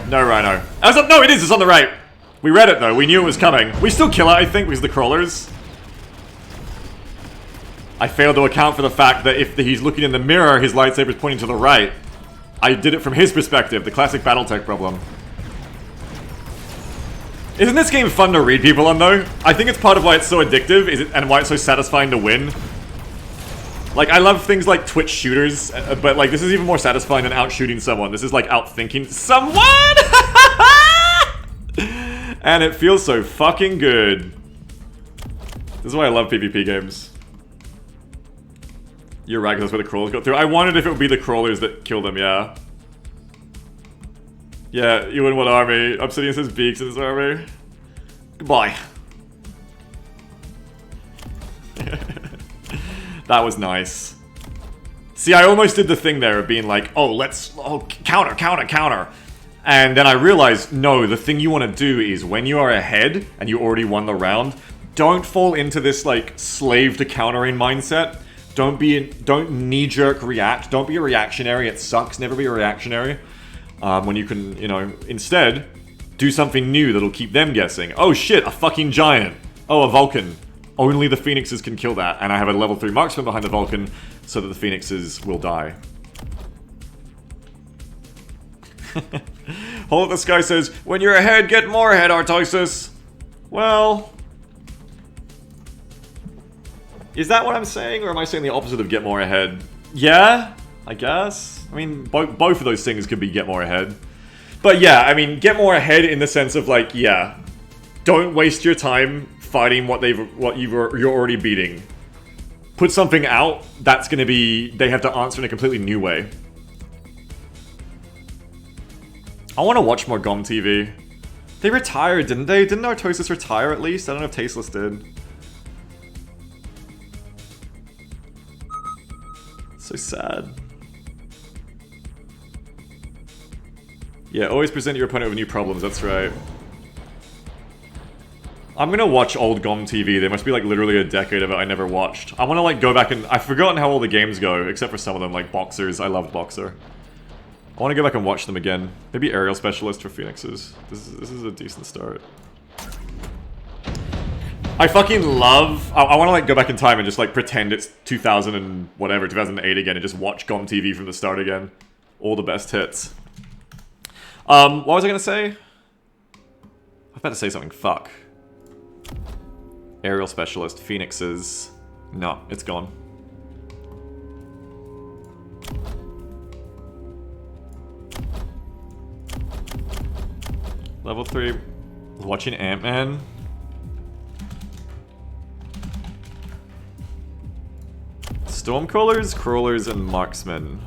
No rhino. No, it is, it's on the right. We read it though, we knew it was coming. We still kill it, I think, because the crawlers. I failed to account for the fact that if he's looking in the mirror, his lightsaber's pointing to the right. I did it from his perspective, the classic Battletech problem. Isn't this game fun to read people on, though? I think it's part of why it's so addictive, and why it's so satisfying to win. Like, I love things like Twitch shooters, but, like, this is even more satisfying than out-shooting someone. This is, like, out-thinking someone! And it feels so fucking good. This is why I love PvP games. You're right, 'cause that's where the crawlers got through. I wondered if it would be the crawlers that kill them, yeah. Yeah, you in what army? Obsidian says Beaks in his army. Goodbye. That was nice. See, I almost did the thing there of being like, oh, counter, counter, counter. And then I realized, no, the thing you want to do is when you are ahead and you already won the round, don't fall into this, like, slave to countering mindset. Don't knee-jerk react. Don't be a reactionary. It sucks. Never be a reactionary. When you can, you know, instead, do something new that'll keep them guessing. Oh shit, a fucking giant. Oh, a Vulcan. Only the Phoenixes can kill that, and I have a level 3 marksman behind the Vulcan, so that the Phoenixes will die. Hold Up the Sky says, when you're ahead, get more ahead, Artosis. Well... is that what I'm saying, or am I saying the opposite of get more ahead? Yeah, I guess. I mean, both of those things could be get more ahead. But yeah, I mean, get more ahead in the sense of, like, yeah, don't waste your time fighting what you're already beating. Put something out that's gonna be, they have to answer in a completely new way. I want to watch more GOM TV. They retired, didn't they? Didn't Artosis retire at least? I don't know if Tasteless did. So sad. Yeah, always present your opponent with new problems, that's right. I'm gonna watch old GOM TV. There must be like literally a decade of it I never watched. I wanna like go back and... I've forgotten how all the games go, except for some of them, like Boxers. I loved Boxer. I wanna go back and watch them again. Maybe Aerial Specialist for Phoenixes. This is a decent start. I fucking love... I wanna like go back in time and just like pretend it's 2000 and whatever, 2008 again, and just watch GOM TV from the start again. All the best hits. What was I gonna say? I was about to say something, fuck. Aerial Specialist, Phoenixes. No, it's gone. Level 3. Watching Ant-Man. Stormcrawlers, Crawlers, and Marksmen.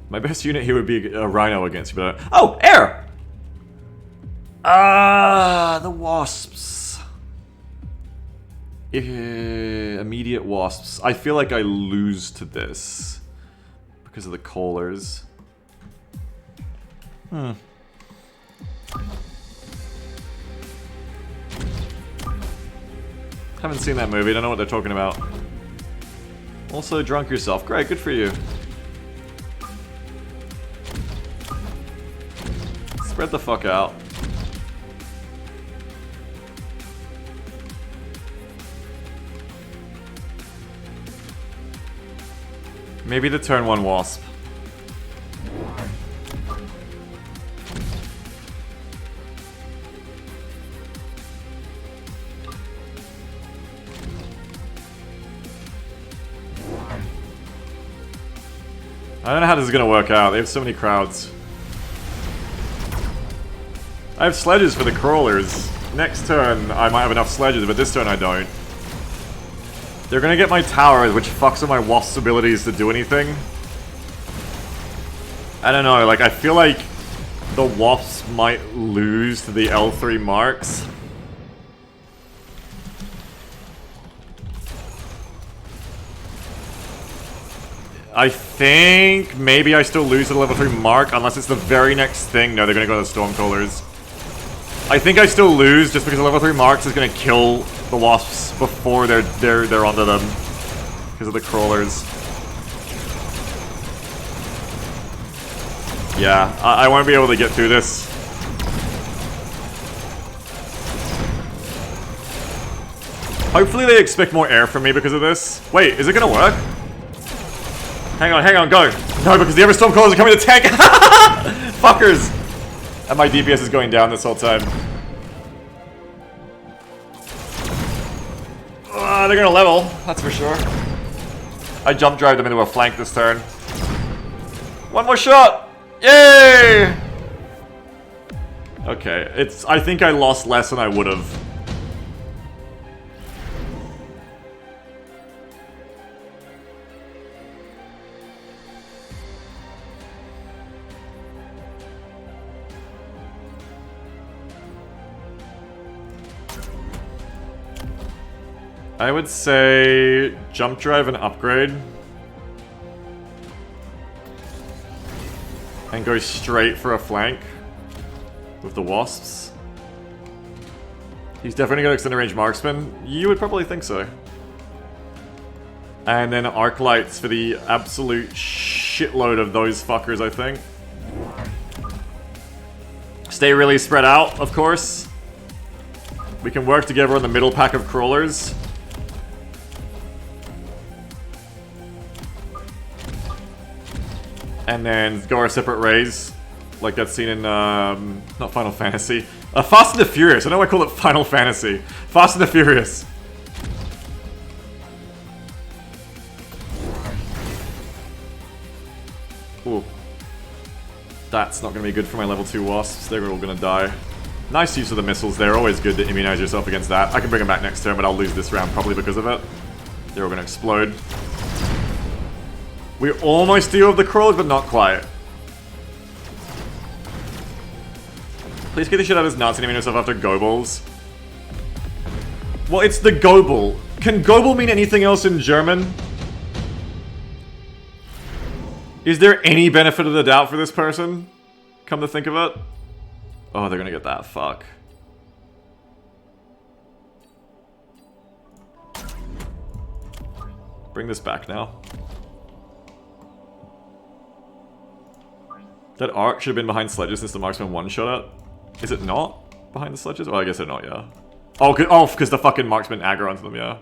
My best unit here would be a Rhino against you, but... Oh! Air! The Wasps. Immediate Wasps. I feel like I lose to this. Because of the Callers. Haven't seen that movie, don't know what they're talking about. Also drunk yourself. Great, good for you. Spread the fuck out. Maybe the turn 1 Wasp. I don't know how this is gonna work out. They have so many crowds. I have sledges for the crawlers. Next turn, I might have enough sledges, but this turn I don't. They're gonna get my towers, which fucks with my Wasp's abilities to do anything. I don't know, like, I feel like the Wasps might lose to the L3 marks. I think maybe I still lose to the level 3 mark, unless it's the very next thing. No, they're gonna go to the Stormcrawlers. I think I still lose just because the level 3 marks is gonna kill the Wasps before they're onto them. Because of the Crawlers. Yeah, I won't be able to get through this. Hopefully they expect more air from me because of this. Wait, is it gonna work? Hang on, go. No, because the other Stormcrawlers are coming to tank. Fuckers! And my DPS is going down this whole time. They're gonna level, that's for sure. I jump drive them into a flank this turn. One more shot! Yay! Okay, I think I lost less than I would have. I would say jump drive and upgrade. And go straight for a flank with the wasps. He's definitely gonna extend range marksman. You would probably think so. And then arc lights for the absolute shitload of those fuckers, I think. Stay really spread out, of course. We can work together on the middle pack of crawlers. And then go our separate ways, like that's seen in, not Final Fantasy. Fast and the Furious, I know I call it Final Fantasy. Fast and the Furious. Ooh. That's not gonna be good for my level 2 wasps, they're all gonna die. Nice use of the missiles, they're always good to immunize yourself against that. I can bring them back next turn, but I'll lose this round probably because of it. They're all gonna explode. We almost do have the crawlers, but not quite. Please get the shit out of this Nazi naming himself after Goebbels. Well, it's the Goebel. Can Goebel mean anything else in German? Is there any benefit of the doubt for this person? Come to think of it. Oh, they're gonna get that. Fuck. Bring this back now. That arc should have been behind sledges since the marksman one-shot it. Is it not behind the sledges? Well, I guess they're not, yeah. Oh, because the fucking marksman aggro onto them, yeah.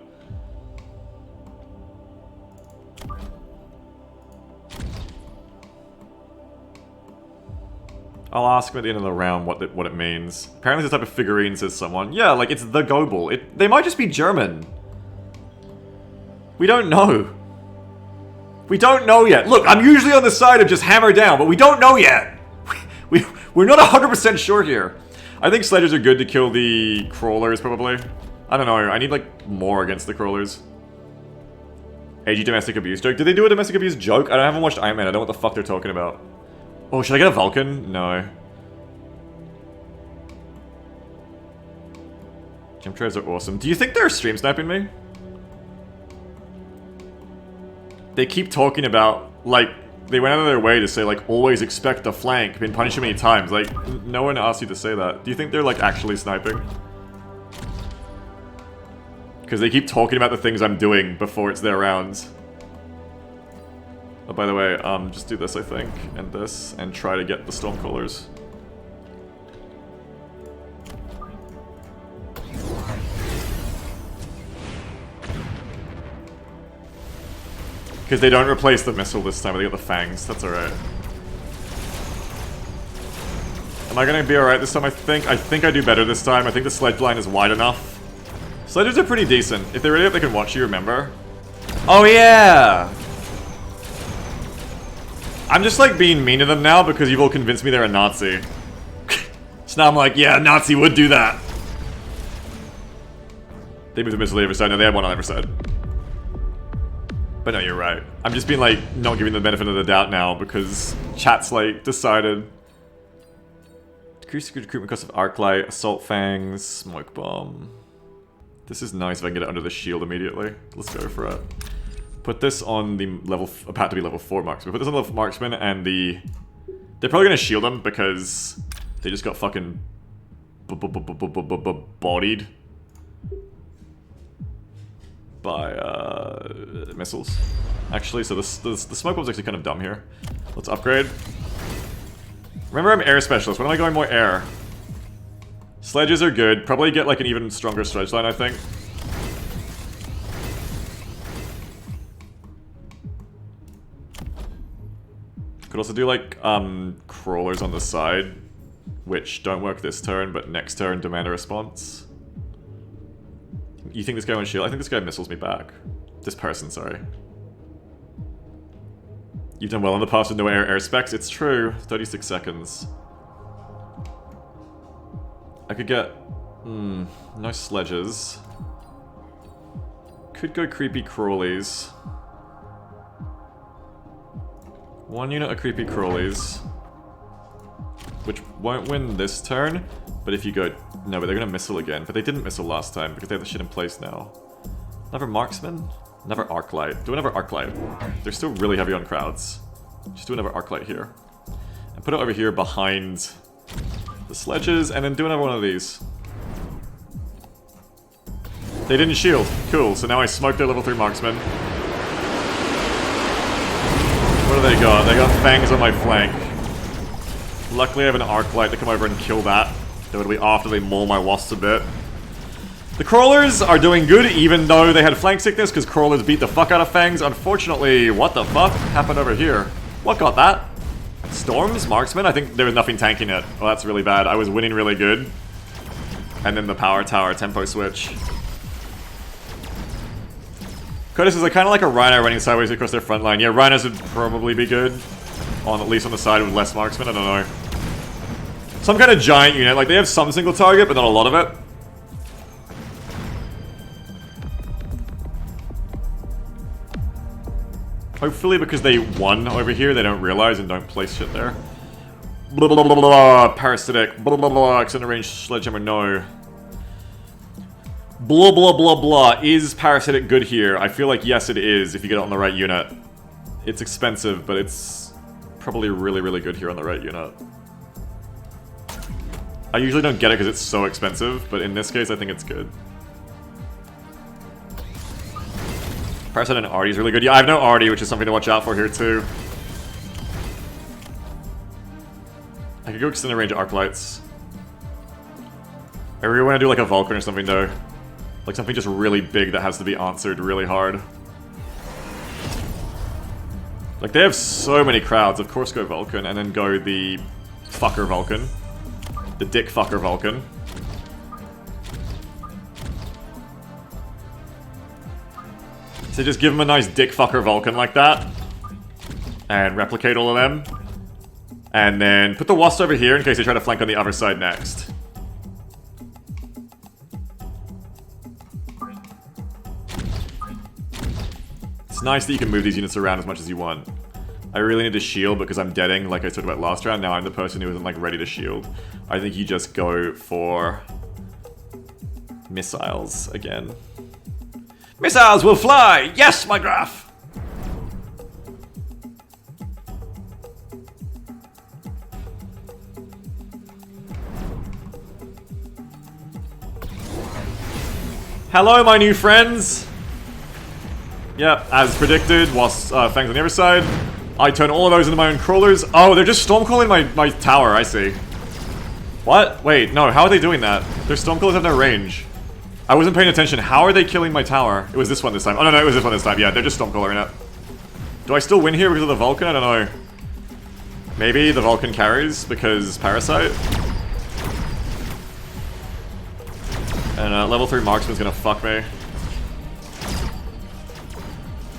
I'll ask him at the end of the round what it means. Apparently this type of figurine says someone. Yeah, like, it's the Goebel. They might just be German. We don't know. We don't know yet. Look, I'm usually on the side of just hammer down, but we don't know yet. We're not 100% sure here. I think sledges are good to kill the crawlers, probably. I don't know. I need, like, more against the crawlers. AG domestic abuse joke. Did they do a domestic abuse joke? I haven't watched Iron Man. I don't know what the fuck they're talking about. Oh, should I get a Vulcan? No. Jump drives are awesome. Do you think they're stream sniping me? They keep talking about, like, they went out of their way to say, like, always expect a flank, been punished many times. Like, no one asked you to say that. Do you think they're, like, actually sniping? Because they keep talking about the things I'm doing before it's their rounds. Oh, by the way, just do this, I think, and this, and try to get the Stormcrawlers. Because they don't replace the missile this time, they get the fangs. That's alright. Am I gonna be alright this time, I think? I think I do better this time. I think the sledge line is wide enough. Sledges are pretty decent. If they're ready up, they can watch you, remember? Oh yeah! I'm just like being mean to them now because you've all convinced me they're a Nazi. So now I'm like, yeah, a Nazi would do that. They moved the missile to the other side. No, they had one on the other side. But no, you're right. I'm just being like, not giving the benefit of the doubt now because chat's like decided. Decrease recruitment cost of Arclight, Assault Fangs, Smoke Bomb. This is nice if I can get it under the shield immediately. Let's go for it. Put this on the level, about to be level 4 marksman. Put this on level marksman and the... They're probably gonna shield them because they just got fucking bodied by missiles. Actually, so the smoke bomb's actually kind of dumb here. Let's upgrade. Remember, I'm air specialist. When am I going more air? Sledges are good. Probably get like an even stronger sledge line, I think. Could also do like crawlers on the side, which don't work this turn, but next turn demand a response. You think this guy won't shield? I think this guy missiles me back. This person, sorry. You've done well in the past with no air specs. It's true. 36 seconds. I could get... no sledges. Could go creepy crawlies. 1 unit of creepy crawlies. Which won't win this turn, but if you go... No, but they're gonna missile again. But they didn't missile last time because they have the shit in place now. Another marksman? Another arclight. Do another arclight. They're still really heavy on crowds. Just do another arclight here. And put it over here behind the sledges, and then do another one of these. They didn't shield. Cool, so now I smoked their level 3 marksman. What do they got? They got fangs on my flank. Luckily I have an arclight to come over and kill that. That would be after they maul my wasps a bit. The crawlers are doing good even though they had flank sickness because crawlers beat the fuck out of fangs. Unfortunately, what the fuck happened over here? What got that? Storms? Marksman? I think there was nothing tanking it. Well, that's really bad. I was winning really good. And then the power tower tempo switch. Curtis is kind of like a rhino running sideways across their front line. Yeah, rhinos would probably be good. At least on the side with less marksmen, I don't know. Some kind of giant unit. Like, they have some single target, but not a lot of it. Hopefully because they won over here, they don't realize and don't place shit there. Blah blah blah blah blah, parasitic, blah blah blah, extended range sledgehammer, no. Blah blah blah blah, is parasitic good here? I feel like yes it is, if you get it on the right unit. It's expensive, but it's probably really, really good here on the right unit. I usually don't get it because it's so expensive, but in this case I think it's good. Parasite and Artie is really good. Yeah, I have no Artie, which is something to watch out for here too. I could go extended range arc lights. I really want to do like a Vulcan or something though. Like something just really big that has to be answered really hard. Like they have so many crowds, of course go Vulcan, and then go the fucker Vulcan. The dick fucker Vulcan. So just give them a nice dick fucker Vulcan like that. And replicate all of them. And then put the wasps over here in case they try to flank on the other side next. It's nice that you can move these units around as much as you want. I really need to shield because I'm deading like I talked about last round. Now I'm the person who isn't like ready to shield. I think you just go for missiles again. Missiles will fly! Yes, my graph! Hello, my new friends! Yep, as predicted, whilst fangs on the other side. I turn all of those into my own crawlers. Oh, they're just stormcalling my tower, I see. What? Wait, no, how are they doing that? Their stormcallers have no range. I wasn't paying attention. How are they killing my tower? It was this one this time. Oh, no, it was this one this time. Yeah, they're just stormcalling it. Do I still win here because of the Vulcan? I don't know. Maybe the Vulcan carries because Parasite. And level 3 marksman's gonna fuck me.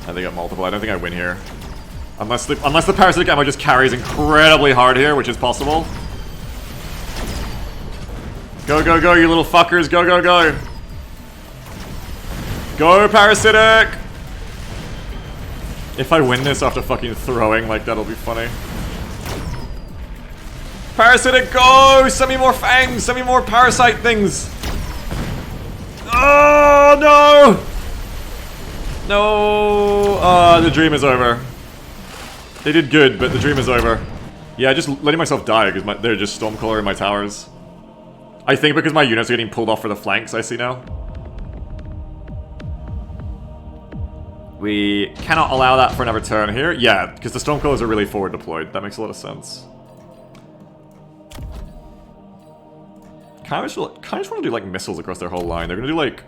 And they got multiple. I don't think I win here. Unless the parasitic ammo just carries incredibly hard here, which is possible. Go, go, go, you little fuckers. Go, go, go. Go, parasitic! If I win this after fucking throwing, like, that'll be funny. Parasitic, go! Send me more fangs! Send me more parasite things! Oh, no! No! The dream is over. They did good, but the dream is over. Yeah, just letting myself die, because they're just stormcaller in my towers. I think because my units are getting pulled off for the flanks, I see now. We cannot allow that for another turn here. Yeah, because the stormcallers are really forward deployed. That makes a lot of sense. Kind of just want to do like missiles across their whole line. They're gonna do like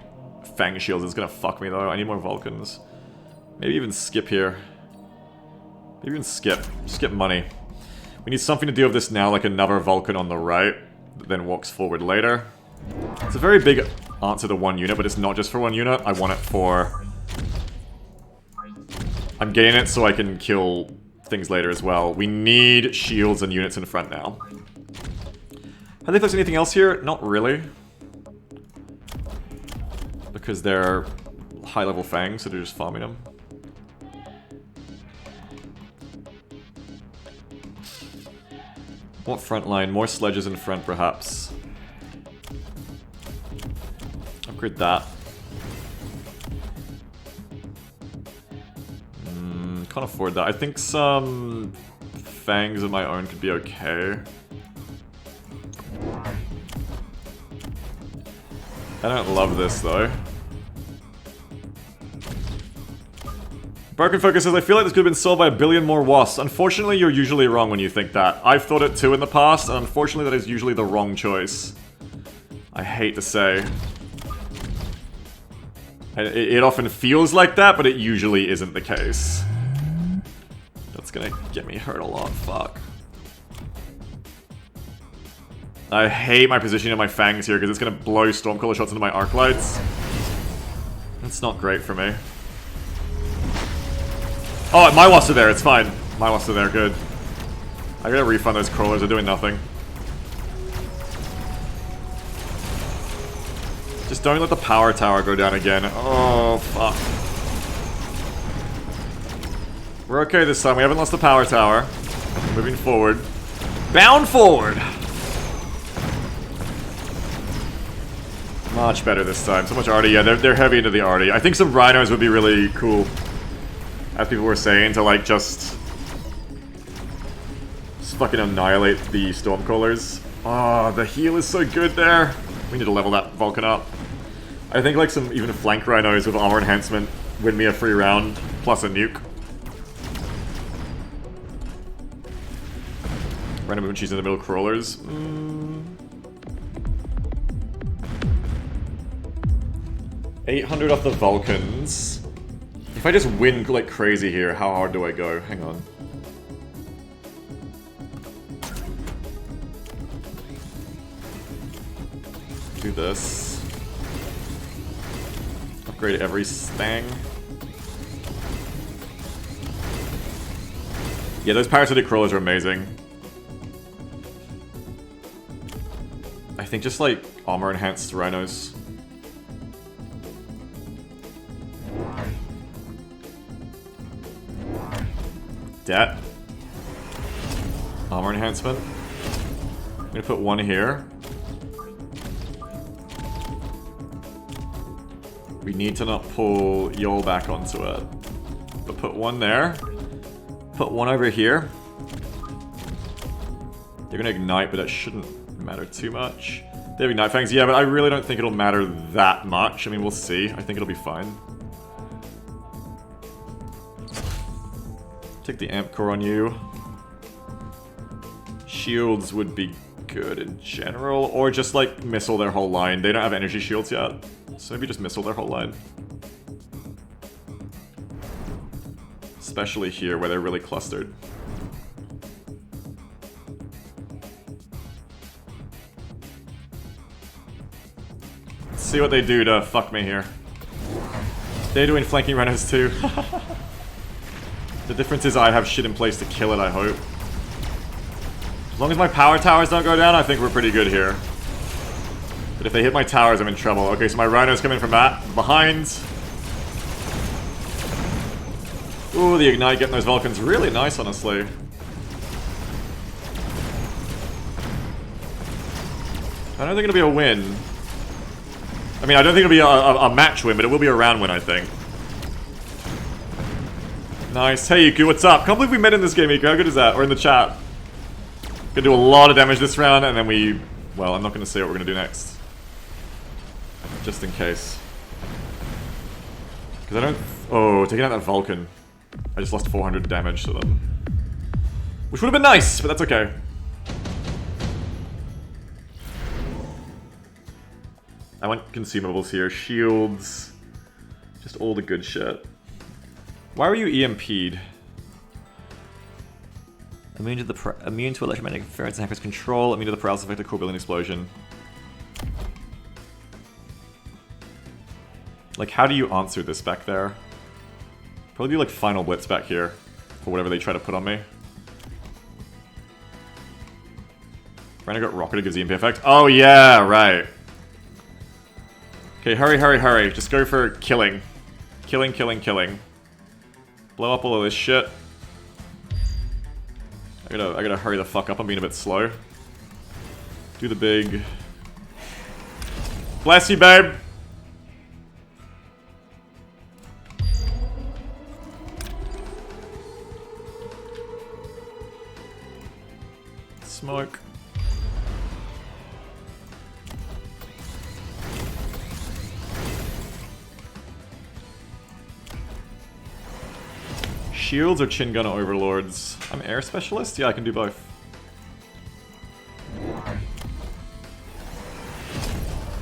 fang shields. It's gonna fuck me though. I need more Vulcans. Maybe even skip here. Maybe even skip. Skip money. We need something to deal with this now, like another Vulcan on the right, that then walks forward later. It's a very big answer to one unit, but it's not just for one unit. I want it for... I'm getting it so I can kill things later as well. We need shields and units in front now. Have they fixed anything else here? Not really. Because they're high-level fangs, so they're just farming them. What front line? More sledges in front, perhaps. Upgrade that. Can't afford that. I think some fangs of my own could be okay. I don't love this, though. Broken Focus says, I feel like this could have been solved by a billion more wasps. Unfortunately, you're usually wrong when you think that. I've thought it too in the past, and unfortunately that is usually the wrong choice. I hate to say. It often feels like that, but it usually isn't the case. That's gonna get me hurt a lot, fuck. I hate my positioning of my fangs here, because it's gonna blow Stormcaller shots into my arc lights. That's not great for me. Oh, my wasps are there, it's fine. My wasps are there, good. I gotta refund those crawlers, they're doing nothing. Just don't let the power tower go down again. Oh, fuck. We're okay this time, we haven't lost the power tower. Moving forward. Bound forward! Much better this time, so much arty. Yeah, they're heavy into the arty. I think some rhinos would be really cool. As people were saying, to like just fucking annihilate the Stormcallers. Oh, the heal is so good there. We need to level that Vulcan up. I think like some even flank rhinos with armor enhancement win me a free round, plus a nuke. Random when she's in the middle crawlers. 800 off the Vulcans. If I just win like crazy here, how hard do I go? Hang on. Do this. Upgrade every stang. Yeah, those parasitic crawlers are amazing. I think just like armor enhanced rhinos. Det. Armor enhancement. I'm gonna put one here. We need to not pull Yol back onto it. But put one there. Put one over here. They're gonna ignite, but that shouldn't matter too much. They have ignite fangs, yeah, but I really don't think it'll matter that much. I mean, we'll see. I think it'll be fine. Take the amp core on you. Shields would be good in general, or just like missile their whole line. They don't have energy shields yet, so maybe just missile their whole line. Especially here where they're really clustered. Let's see what they do to fuck me here. They're doing flanking runners too. The difference is I have shit in place to kill it, I hope. As long as my power towers don't go down, I think we're pretty good here. But if they hit my towers, I'm in trouble. Okay, so my rhinos come in from that. Behind. Ooh, the ignite getting those Vulcans. Really nice, honestly. I don't think it'll be a win. I mean, I don't think it'll be a match win, but it will be a round win, I think. Nice. Hey, Iku, what's up? Can't believe we met in this game, Iku. How good is that? Or in the chat. Gonna do a lot of damage this round, and then we... Well, I'm not gonna say what we're gonna do next. Just in case. Because I don't... Oh, taking out that Vulcan. I just lost 400 damage to them. Which would have been nice, but that's okay. I want consumables here. Shields. Just all the good shit. Why were you EMP'd? Immune to electromagnetic interference and hacker's control. Immune to the paralysis effect of core building explosion. Like, how do you answer this back there? Probably do like final blitz back here for whatever they try to put on me. Rhino got rocketed, gives the EMP effect. Oh yeah, right. Okay, hurry, hurry, hurry. Just go for killing. Killing, killing, killing. Blow up all of this shit. I gotta hurry the fuck up, I'm being a bit slow. Do the big... Bless you, babe! Smoke. Shields or chin gun overlords? I'm air specialist? Yeah, I can do both.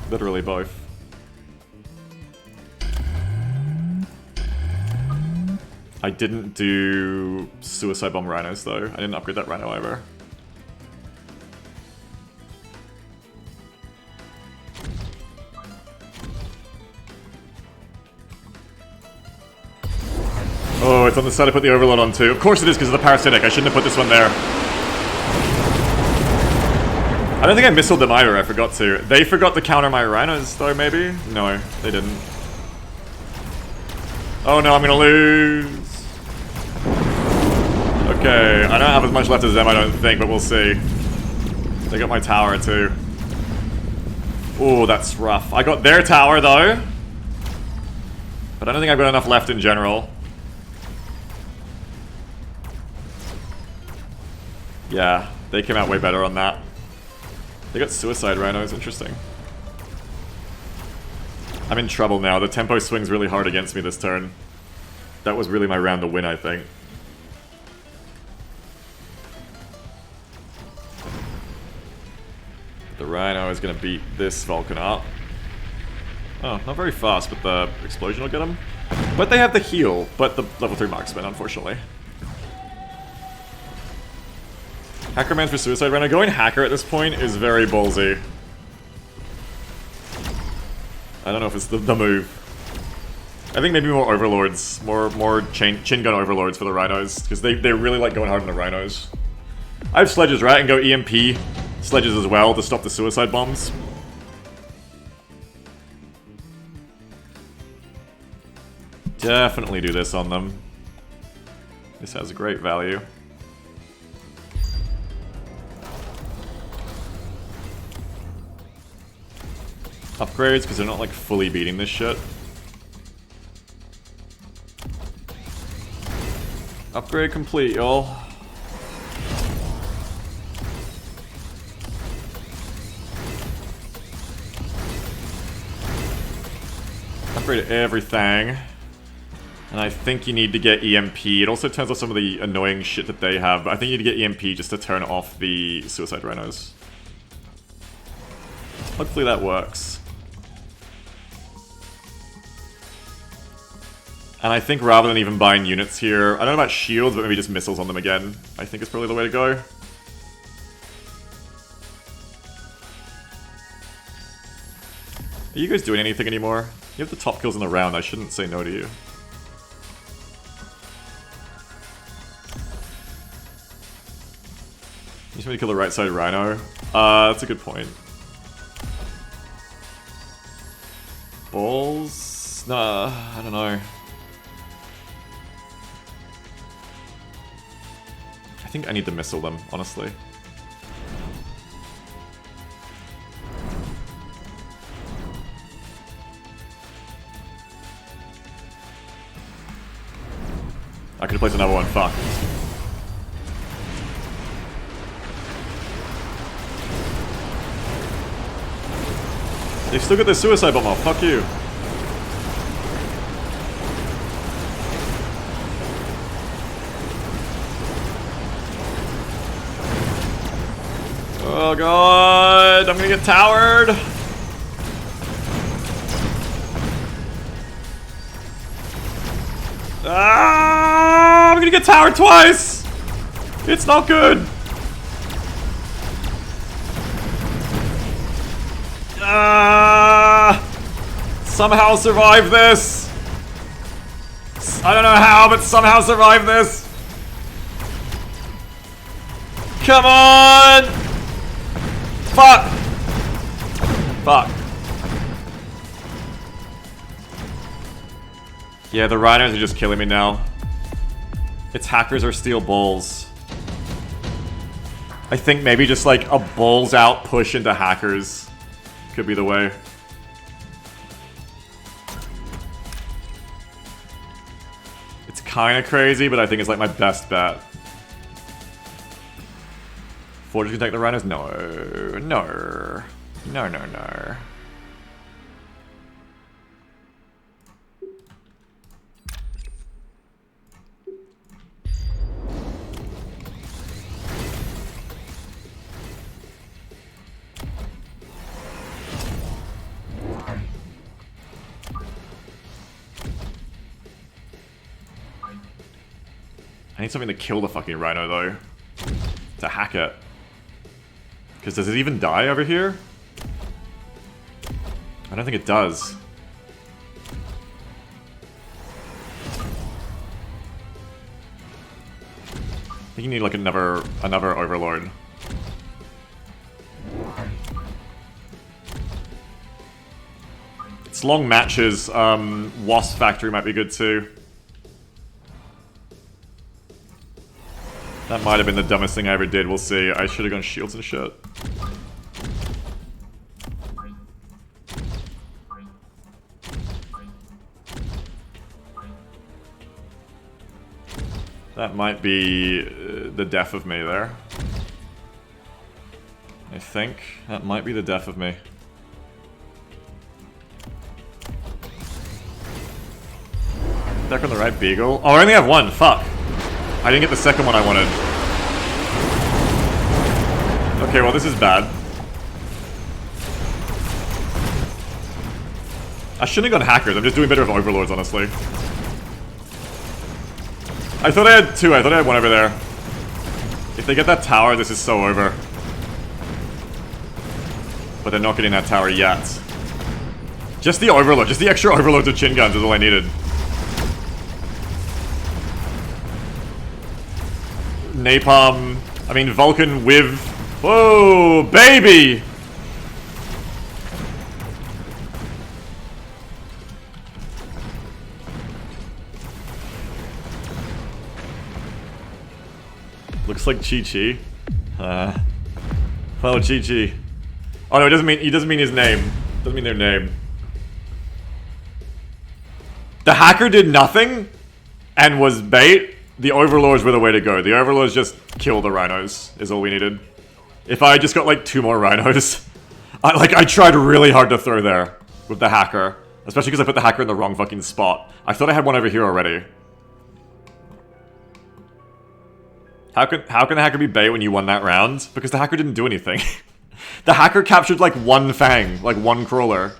Literally both. I didn't do suicide bomb rhinos though. I didn't upgrade that rhino either. Oh, it's on the side I put the overload on too. Of course it is because of the parasitic. I shouldn't have put this one there. I don't think I missiled them either, I forgot to. They forgot to counter my rhinos though, maybe? No, they didn't. Oh no, I'm gonna lose. Okay, I don't have as much left as them, I don't think, but we'll see. They got my tower too. Ooh, that's rough. I got their tower though. But I don't think I've got enough left in general. Yeah, they came out way better on that. They got suicide rhinos, interesting. I'm in trouble now, the tempo swings really hard against me this turn. That was really my round to win, I think. The rhino is gonna beat this Vulcan up. Oh, not very fast, but the explosion will get him. But they have the heal, but the level 3 marksman, unfortunately. Hacker man for suicide rhino. Going hacker at this point is very ballsy. I don't know if it's the move. I think maybe more overlords, more chin gun overlords for the rhinos, because they really like going hard on the rhinos. I have sledges, right? And go EMP sledges as well to stop the suicide bombs. Definitely do this on them. This has great value. Upgrades, because they're not like fully beating this shit. Upgrade complete, y'all. Upgrade everything. And I think you need to get EMP. It also turns off some of the annoying shit that they have, but I think you need to get EMP just to turn off the suicide rhinos. Hopefully that works. And I think rather than even buying units here, I don't know about shields, but maybe just missiles on them again. I think is probably the way to go. Are you guys doing anything anymore? You have the top kills in the round, I shouldn't say no to you. You just want to kill the right side rhino? That's a good point. Balls? Nah, I don't know. I think I need to missile them, honestly. I could have placed another one, fuck. They've still got their suicide bomb off, fuck you. Oh god, I'm gonna get towered. Ah, I'm gonna get towered twice. It's not good! Somehow survive this! I don't know how, but somehow survive this! Come on! Fuck! Fuck. Yeah, the rhinos are just killing me now. Its hackers are steel bulls. I think maybe just like a bulls out push into hackers could be the way. It's kind of crazy, but I think it's like my best bet. Forges can take the rhinos? No. No. No, no, no. I need something to kill the fucking rhino, though. To hack it. Because does it even die over here? I don't think it does. I think you need like another overlord. It's long matches. Wasp Factory might be good too. That might have been the dumbest thing I ever did, we'll see. I should have gone shields and shit. That might be the death of me there. I think that might be the death of me. Back on the right, Beagle. Oh, I only have one, fuck. I didn't get the second one I wanted. Okay, well this is bad. I shouldn't have gone hackers, I'm just doing better with overlords, honestly. I thought I had two, I thought I had one over there. If they get that tower, this is so over. But they're not getting that tower yet. Just the overlord, just the extra overloads of chin guns is all I needed. Napalm, I mean Vulcan with... Whoa, baby! Looks like Chi-Chi. Follow Chi-Chi. Oh no, it doesn't mean, he doesn't mean his name. Doesn't mean their name. The hacker did nothing and was bait. The overlords were the way to go. The overlords just kill the rhinos, is all we needed. If I just got like 2 more rhinos. I tried really hard to throw there with the hacker. Especially because I put the hacker in the wrong fucking spot. I thought I had one over here already. How can the hacker be bait when you won that round? Because the hacker didn't do anything. The hacker captured like 1 fang, like 1 crawler.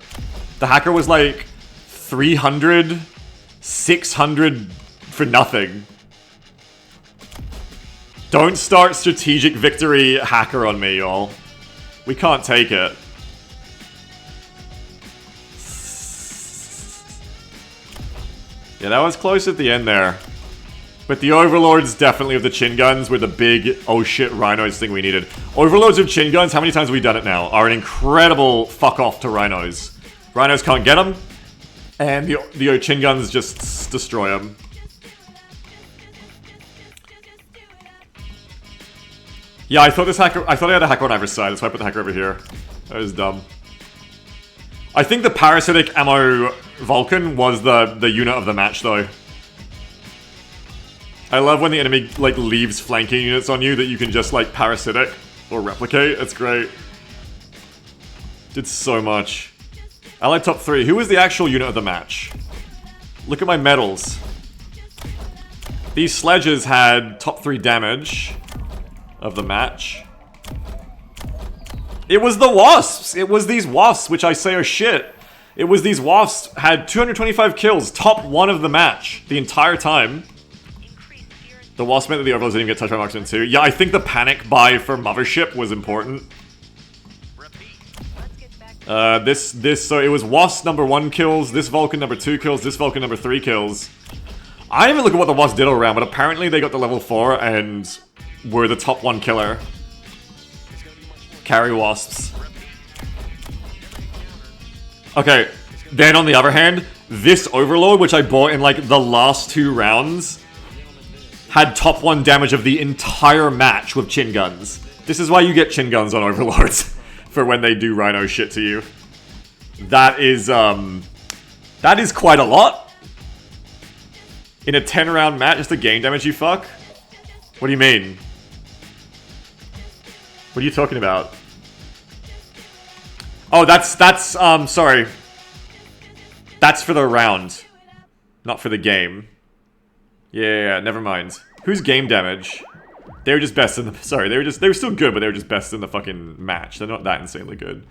The hacker was like 300, 600 for nothing. Don't start strategic victory hacker on me, y'all. We can't take it. Yeah, that was close at the end there. But the overlords definitely of the chin guns were the big, oh shit, rhinos thing we needed. Overlords of chin guns, how many times have we done it now? Are an incredible fuck off to rhinos. Rhinos can't get them, and the chin guns just destroy them. Yeah, I thought I had a hacker on either side, that's why I put the hacker over here. That was dumb. I think the parasitic ammo Vulcan was the unit of the match, though. I love when the enemy, like, leaves flanking units on you that you can just, like, parasitic or replicate. It's great. Did so much. I like top 3. Who was the actual unit of the match? Look at my medals. These sledges had top 3 damage of the match. It was the wasps! It was these wasps, which I say are shit. It was these wasps had 225 kills, top 1 of the match, the entire time. The Wasp meant that the Overlords didn't even get touched by Marksman too. Yeah, I think the panic buy for Mothership was important. So it was Wasp number 1 kills, this Vulcan number 2 kills, this Vulcan number 3 kills. I didn't even look at what the Wasp did all around, but apparently they got the level 4 and were the top 1 killer. Carry Wasps. Okay, then on the other hand, this Overlord, which I bought in like the last 2 rounds, had top 1 damage of the entire match with chin guns. This is why you get chin guns on Overlords. For when they do Rhino shit to you. That is quite a lot. In a 10-round match, just the game damage you fuck? What do you mean? What are you talking about? Oh, sorry. That's for the round. Not for the game. Yeah, never mind. Who's game damage? They were just best in the... Sorry, they were still good, but they were just best in the fucking match. They're not that insanely good.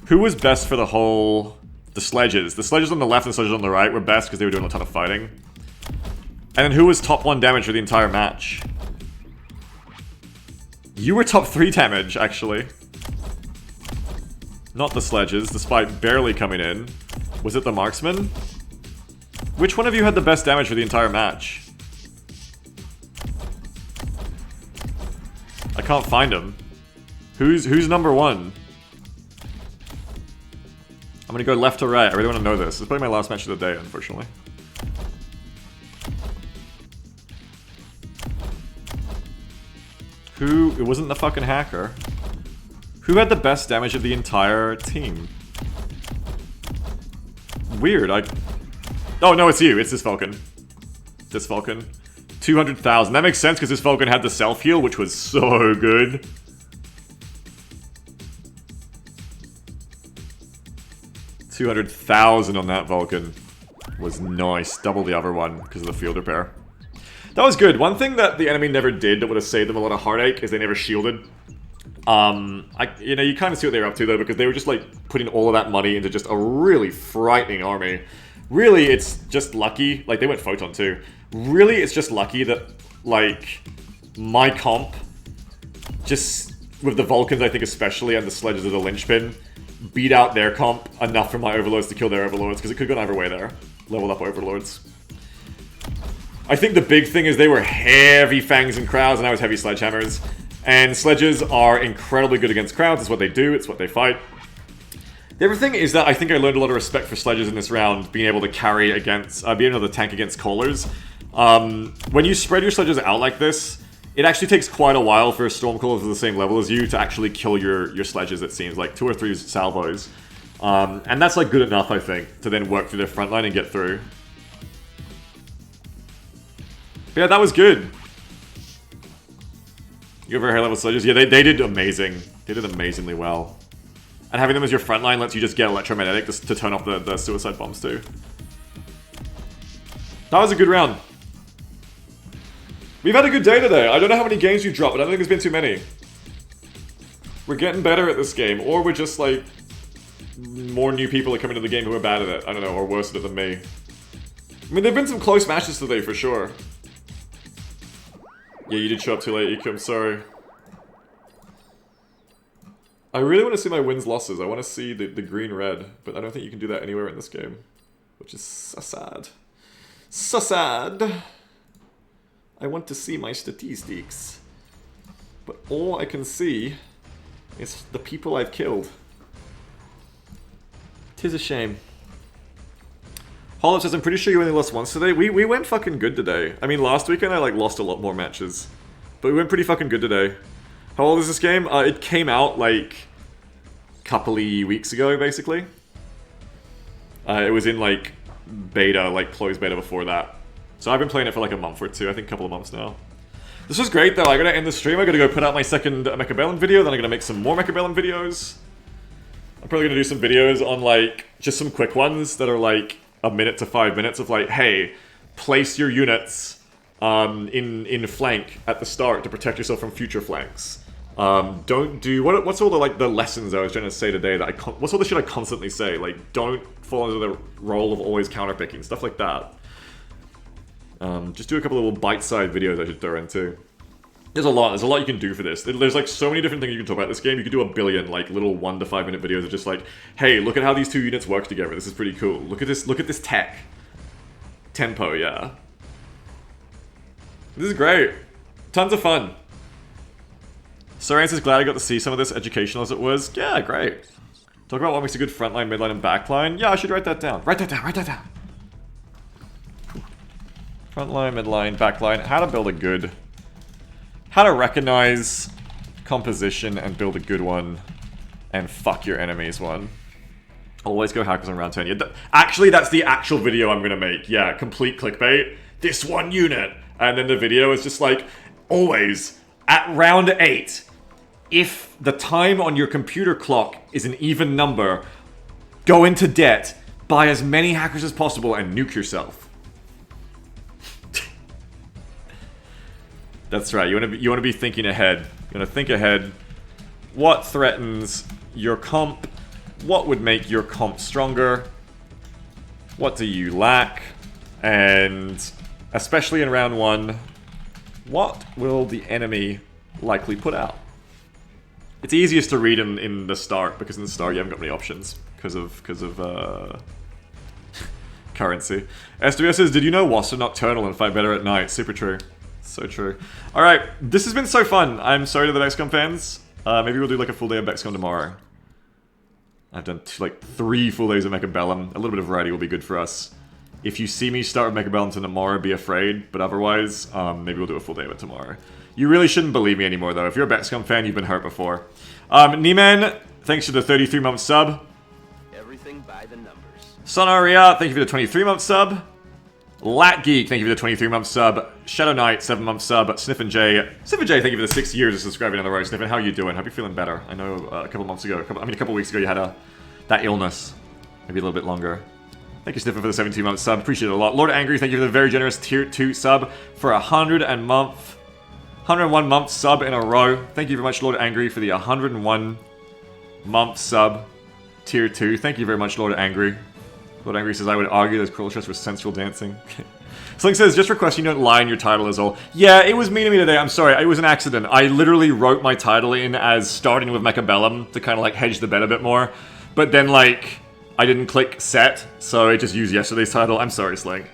Who was best for the whole... The Sledges. The Sledges on the left and the Sledges on the right were best because they were doing a ton of fighting. And then who was top 1 damage for the entire match? You were top 3 damage, actually. Not the Sledges, despite barely coming in. Was it the Marksman? Which one of you had the best damage for the entire match? I can't find him. Who's number 1? I'm gonna go left to right. I really want to know this. It's probably my last match of the day, unfortunately. It wasn't the fucking hacker. Who had the best damage of the entire team? Weird, Oh, no, it's you. It's this Vulcan. This Vulcan. 200,000. That makes sense because this Vulcan had the self-heal, which was so good. $200,000 on that Vulcan was nice. Double the other one because of the field repair. That was good. One thing that the enemy never did that would have saved them a lot of heartache is they never shielded. You kind of see what they were up to though, because they were just like putting all of that money into just a really frightening army. Really, it's just lucky. Like, they went Photon too. Really, it's just lucky that, like, my comp, just with the Vulcans, I think especially, and the Sledges of the linchpin, beat out their comp enough for my Overlords to kill their Overlords, because it could have gone either way there. Leveled up Overlords. I think the big thing is they were heavy Fangs and Crowds, and I was heavy Sledgehammers. And Sledges are incredibly good against Crowds. It's what they do, it's what they fight. The other thing is that I think I learned a lot of respect for Sledges in this round, being able to carry against, being able to tank against Callers. When you spread your Sledges out like this, it actually takes quite a while for a Stormcaller to the same level as you to actually kill your Sledges, it seems. Like 2 or 3 salvos. And that's like good enough, I think, to then work through their front line and get through. But yeah, that was good. You ever high level Sledges? Yeah, they did amazing. They did amazingly well. And having them as your front line lets you just get electromagnetic to turn off the suicide bombs too. That was a good round. We've had a good day today. I don't know how many games you've dropped, but I don't think there's been too many. We're getting better at this game, or we're just like... more new people are coming to the game who are bad at it. I don't know, or worse at it than me. I mean, there've been some close matches today, for sure. Yeah, you did show up too late, Iku, I'm sorry. I really want to see my wins-losses. I want to see the green-red, but I don't think you can do that anywhere in this game. Which is so sad. So sad. I want to see my statistics. But all I can see is the people I've killed. 'Tis a shame. Hollow says, I'm pretty sure you only lost once today. We went fucking good today. I mean, last weekend I like lost a lot more matches. But we went pretty fucking good today. How old is this game? It came out like a couple of weeks ago, basically. It was in like beta, like closed beta before that. So I've been playing it for like a month or two, I think a couple of months now. This was great though. I gotta end the stream. I gotta go put out my second Mechabellum video, then I'm gonna make some more Mechabellum videos. I'm probably gonna do some videos on like just some quick ones that are like a minute to 5 minutes of like, hey, place your units in flank at the start to protect yourself from future flanks. Don't do what's all the like the lessons I was trying to say today that what's all the shit I constantly say, like don't fall into the role of always counterpicking, stuff like that. Just do a couple of little bite-sized videos I should throw in too. There's a lot you can do for this. There's like so many different things you can talk about this game. You could do a billion like little 1 to 5 minute videos of just like, hey, look at how these two units work together. This is pretty cool. Look at this tech. Tempo, yeah. This is great. Tons of fun. Soren says, glad I got to see some of this educational as it was. Yeah, great. Talk about what makes a good frontline, midline, and backline. Yeah, I should write that down. Write that down. Frontline, midline, backline. How to build a good... How to recognize composition and build a good one. And fuck your enemies one. Always go hackers on round 10. Yeah, actually, that's the actual video I'm gonna make. Yeah, complete clickbait. This one unit. And then the video is just like, always, at round 8, if the time on your computer clock is an even number, go into debt, buy as many hackers as possible, and nuke yourself. That's right, you wanna be thinking ahead. You wanna think ahead. What threatens your comp? What would make your comp stronger? What do you lack? And especially in round 1, what will the enemy likely put out? It's easiest to read in the start, because in the start you haven't got many options because of currency. SWS says, did you know wasps are nocturnal and fight better at night? Super true. So true. Alright, this has been so fun. I'm sorry to the BEXCOM fans. Maybe we'll do like a full day of BEXCOM tomorrow. I've done like 3 full days of Mechabellum. A little bit of variety will be good for us. If you see me start with Mechabellum tomorrow, be afraid. But otherwise, maybe we'll do a full day of it tomorrow. You really shouldn't believe me anymore, though. If you're a BEXCOM fan, you've been hurt before. Nieman, thanks for the 33-month sub. Everything by the numbers. Sonaria, thank you for the 23-month sub. Latgeek, thank you for the 23-month sub. Shadow Knight, 7-month sub. Sniffin' J, thank you for the 6 years of subscribing in a row. Sniffin', how are you doing? Hope you're feeling better. I know a couple months ago, a couple weeks ago, you had that illness. Maybe a little bit longer. Thank you, Sniffin', for the 17-month sub. Appreciate it a lot. Lord Angry, thank you for the very generous tier 2 sub for 101 month sub in a row. Thank you very much, Lord Angry, for the 101 month sub tier 2. Thank you very much, Lord Angry. Lord Angry says, I would argue that Cruel Stress was sensual dancing. Slink says, just request you don't lie in your title is all. Yeah, it was mean to me today. I'm sorry. It was an accident. I literally wrote my title in as starting with Mechabellum to kind of like hedge the bet a bit more. But then like, I didn't click set, so I just used yesterday's title. I'm sorry, Slink.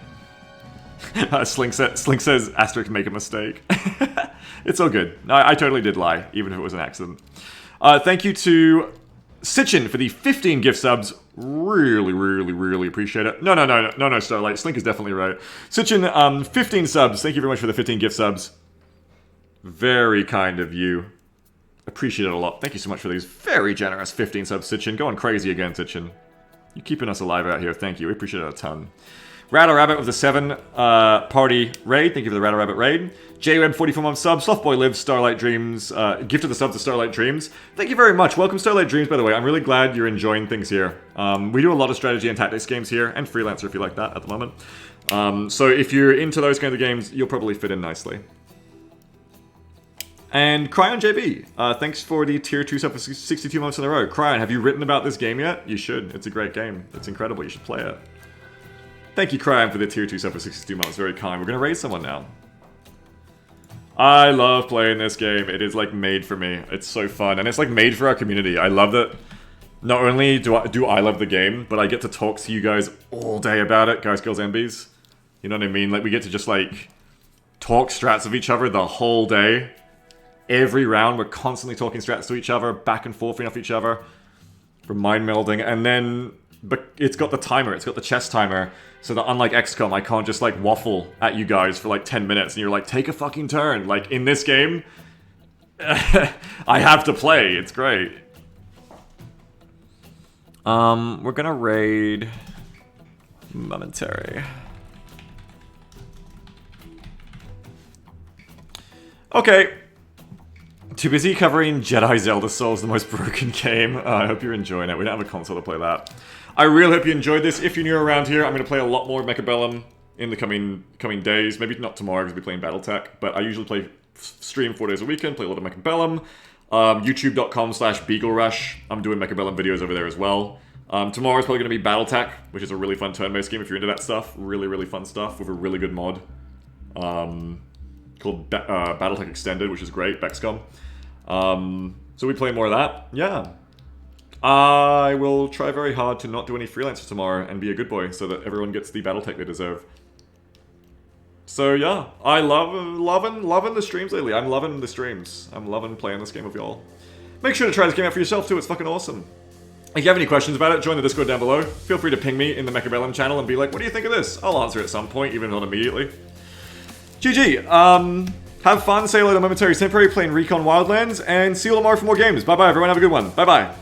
Slink says, asterisk make a mistake. It's all good. I totally did lie, even if it was an accident. Thank you to Sitchin for the 15 gift subs. Really appreciate it. No, Starlight. Slink is definitely right. Sitchin, 15 subs. Thank you very much for the 15 gift subs. Very kind of you. Appreciate it a lot. Thank you so much for these very generous 15 subs, Sitchin. Going crazy again, Sitchin. You're keeping us alive out here. Thank you. We appreciate it a ton. Rattle Rabbit with the 7 party raid. Thank you for the Rattle Rabbit raid. JWeb 44-month sub. Softboy lives. Starlight Dreams. Gift of the sub to Starlight Dreams. Thank you very much. Welcome, Starlight Dreams, by the way. I'm really glad you're enjoying things here. We do a lot of strategy and tactics games here, and Freelancer if you like that at the moment. So if you're into those kinds of games, you'll probably fit in nicely. And Cryon JB, thanks for the tier 2 sub for 62 months in a row. Cryon, have you written about this game yet? You should. It's a great game. It's incredible. You should play it. Thank you, Cryon, for the tier 2 sub for 62 months. Very kind. We're going to raid someone now. I love playing this game. It is, like, made for me. It's so fun. And it's, like, made for our community. I love that. Not only do I love the game, but I get to talk to you guys all day about it. Guys, girls, MBs. You know what I mean? Like, we get to just, like, talk strats of each other the whole day. Every round, we're constantly talking strats to each other, back and forth off each other. For mind melding. And then... But it's got the timer, it's got the chess timer, so that unlike XCOM, I can't just like waffle at you guys for like 10 minutes and you're like, take a fucking turn. Like in this game, I have to play, it's great. We're gonna raid momentary. Okay. Too busy covering Jedi Zelda Souls, the most broken game. I hope you're enjoying it. We don't have a console to play that. I really hope you enjoyed this. If you're new around here, I'm going to play a lot more Mechabellum in the coming days. Maybe not tomorrow because we'll be playing Battletech, but I usually stream 4 days a weekend, play a lot of Mechabellum. YouTube.com/BeagleRush. I'm doing Mechabellum videos over there as well. Tomorrow's probably going to be Battletech, which is a really fun turn-based game if you're into that stuff. Really fun stuff with a really good mod. called BattleTech Extended, which is great, BEXCOM. So we play more of that. Yeah. I will try very hard to not do any freelance tomorrow and be a good boy so that everyone gets the BattleTech they deserve. So yeah, I loving the streams lately. I'm loving the streams. I'm loving playing this game with y'all. Make sure to try this game out for yourself too, it's fucking awesome. If you have any questions about it, join the Discord down below. Feel free to ping me in the Mechabellum channel and be like, what do you think of this? I'll answer at some point, even if not immediately. GG, have fun, say hello to Momentary Temporary playing Recon Wildlands, and see you tomorrow for more games. Bye bye everyone, have a good one. Bye bye.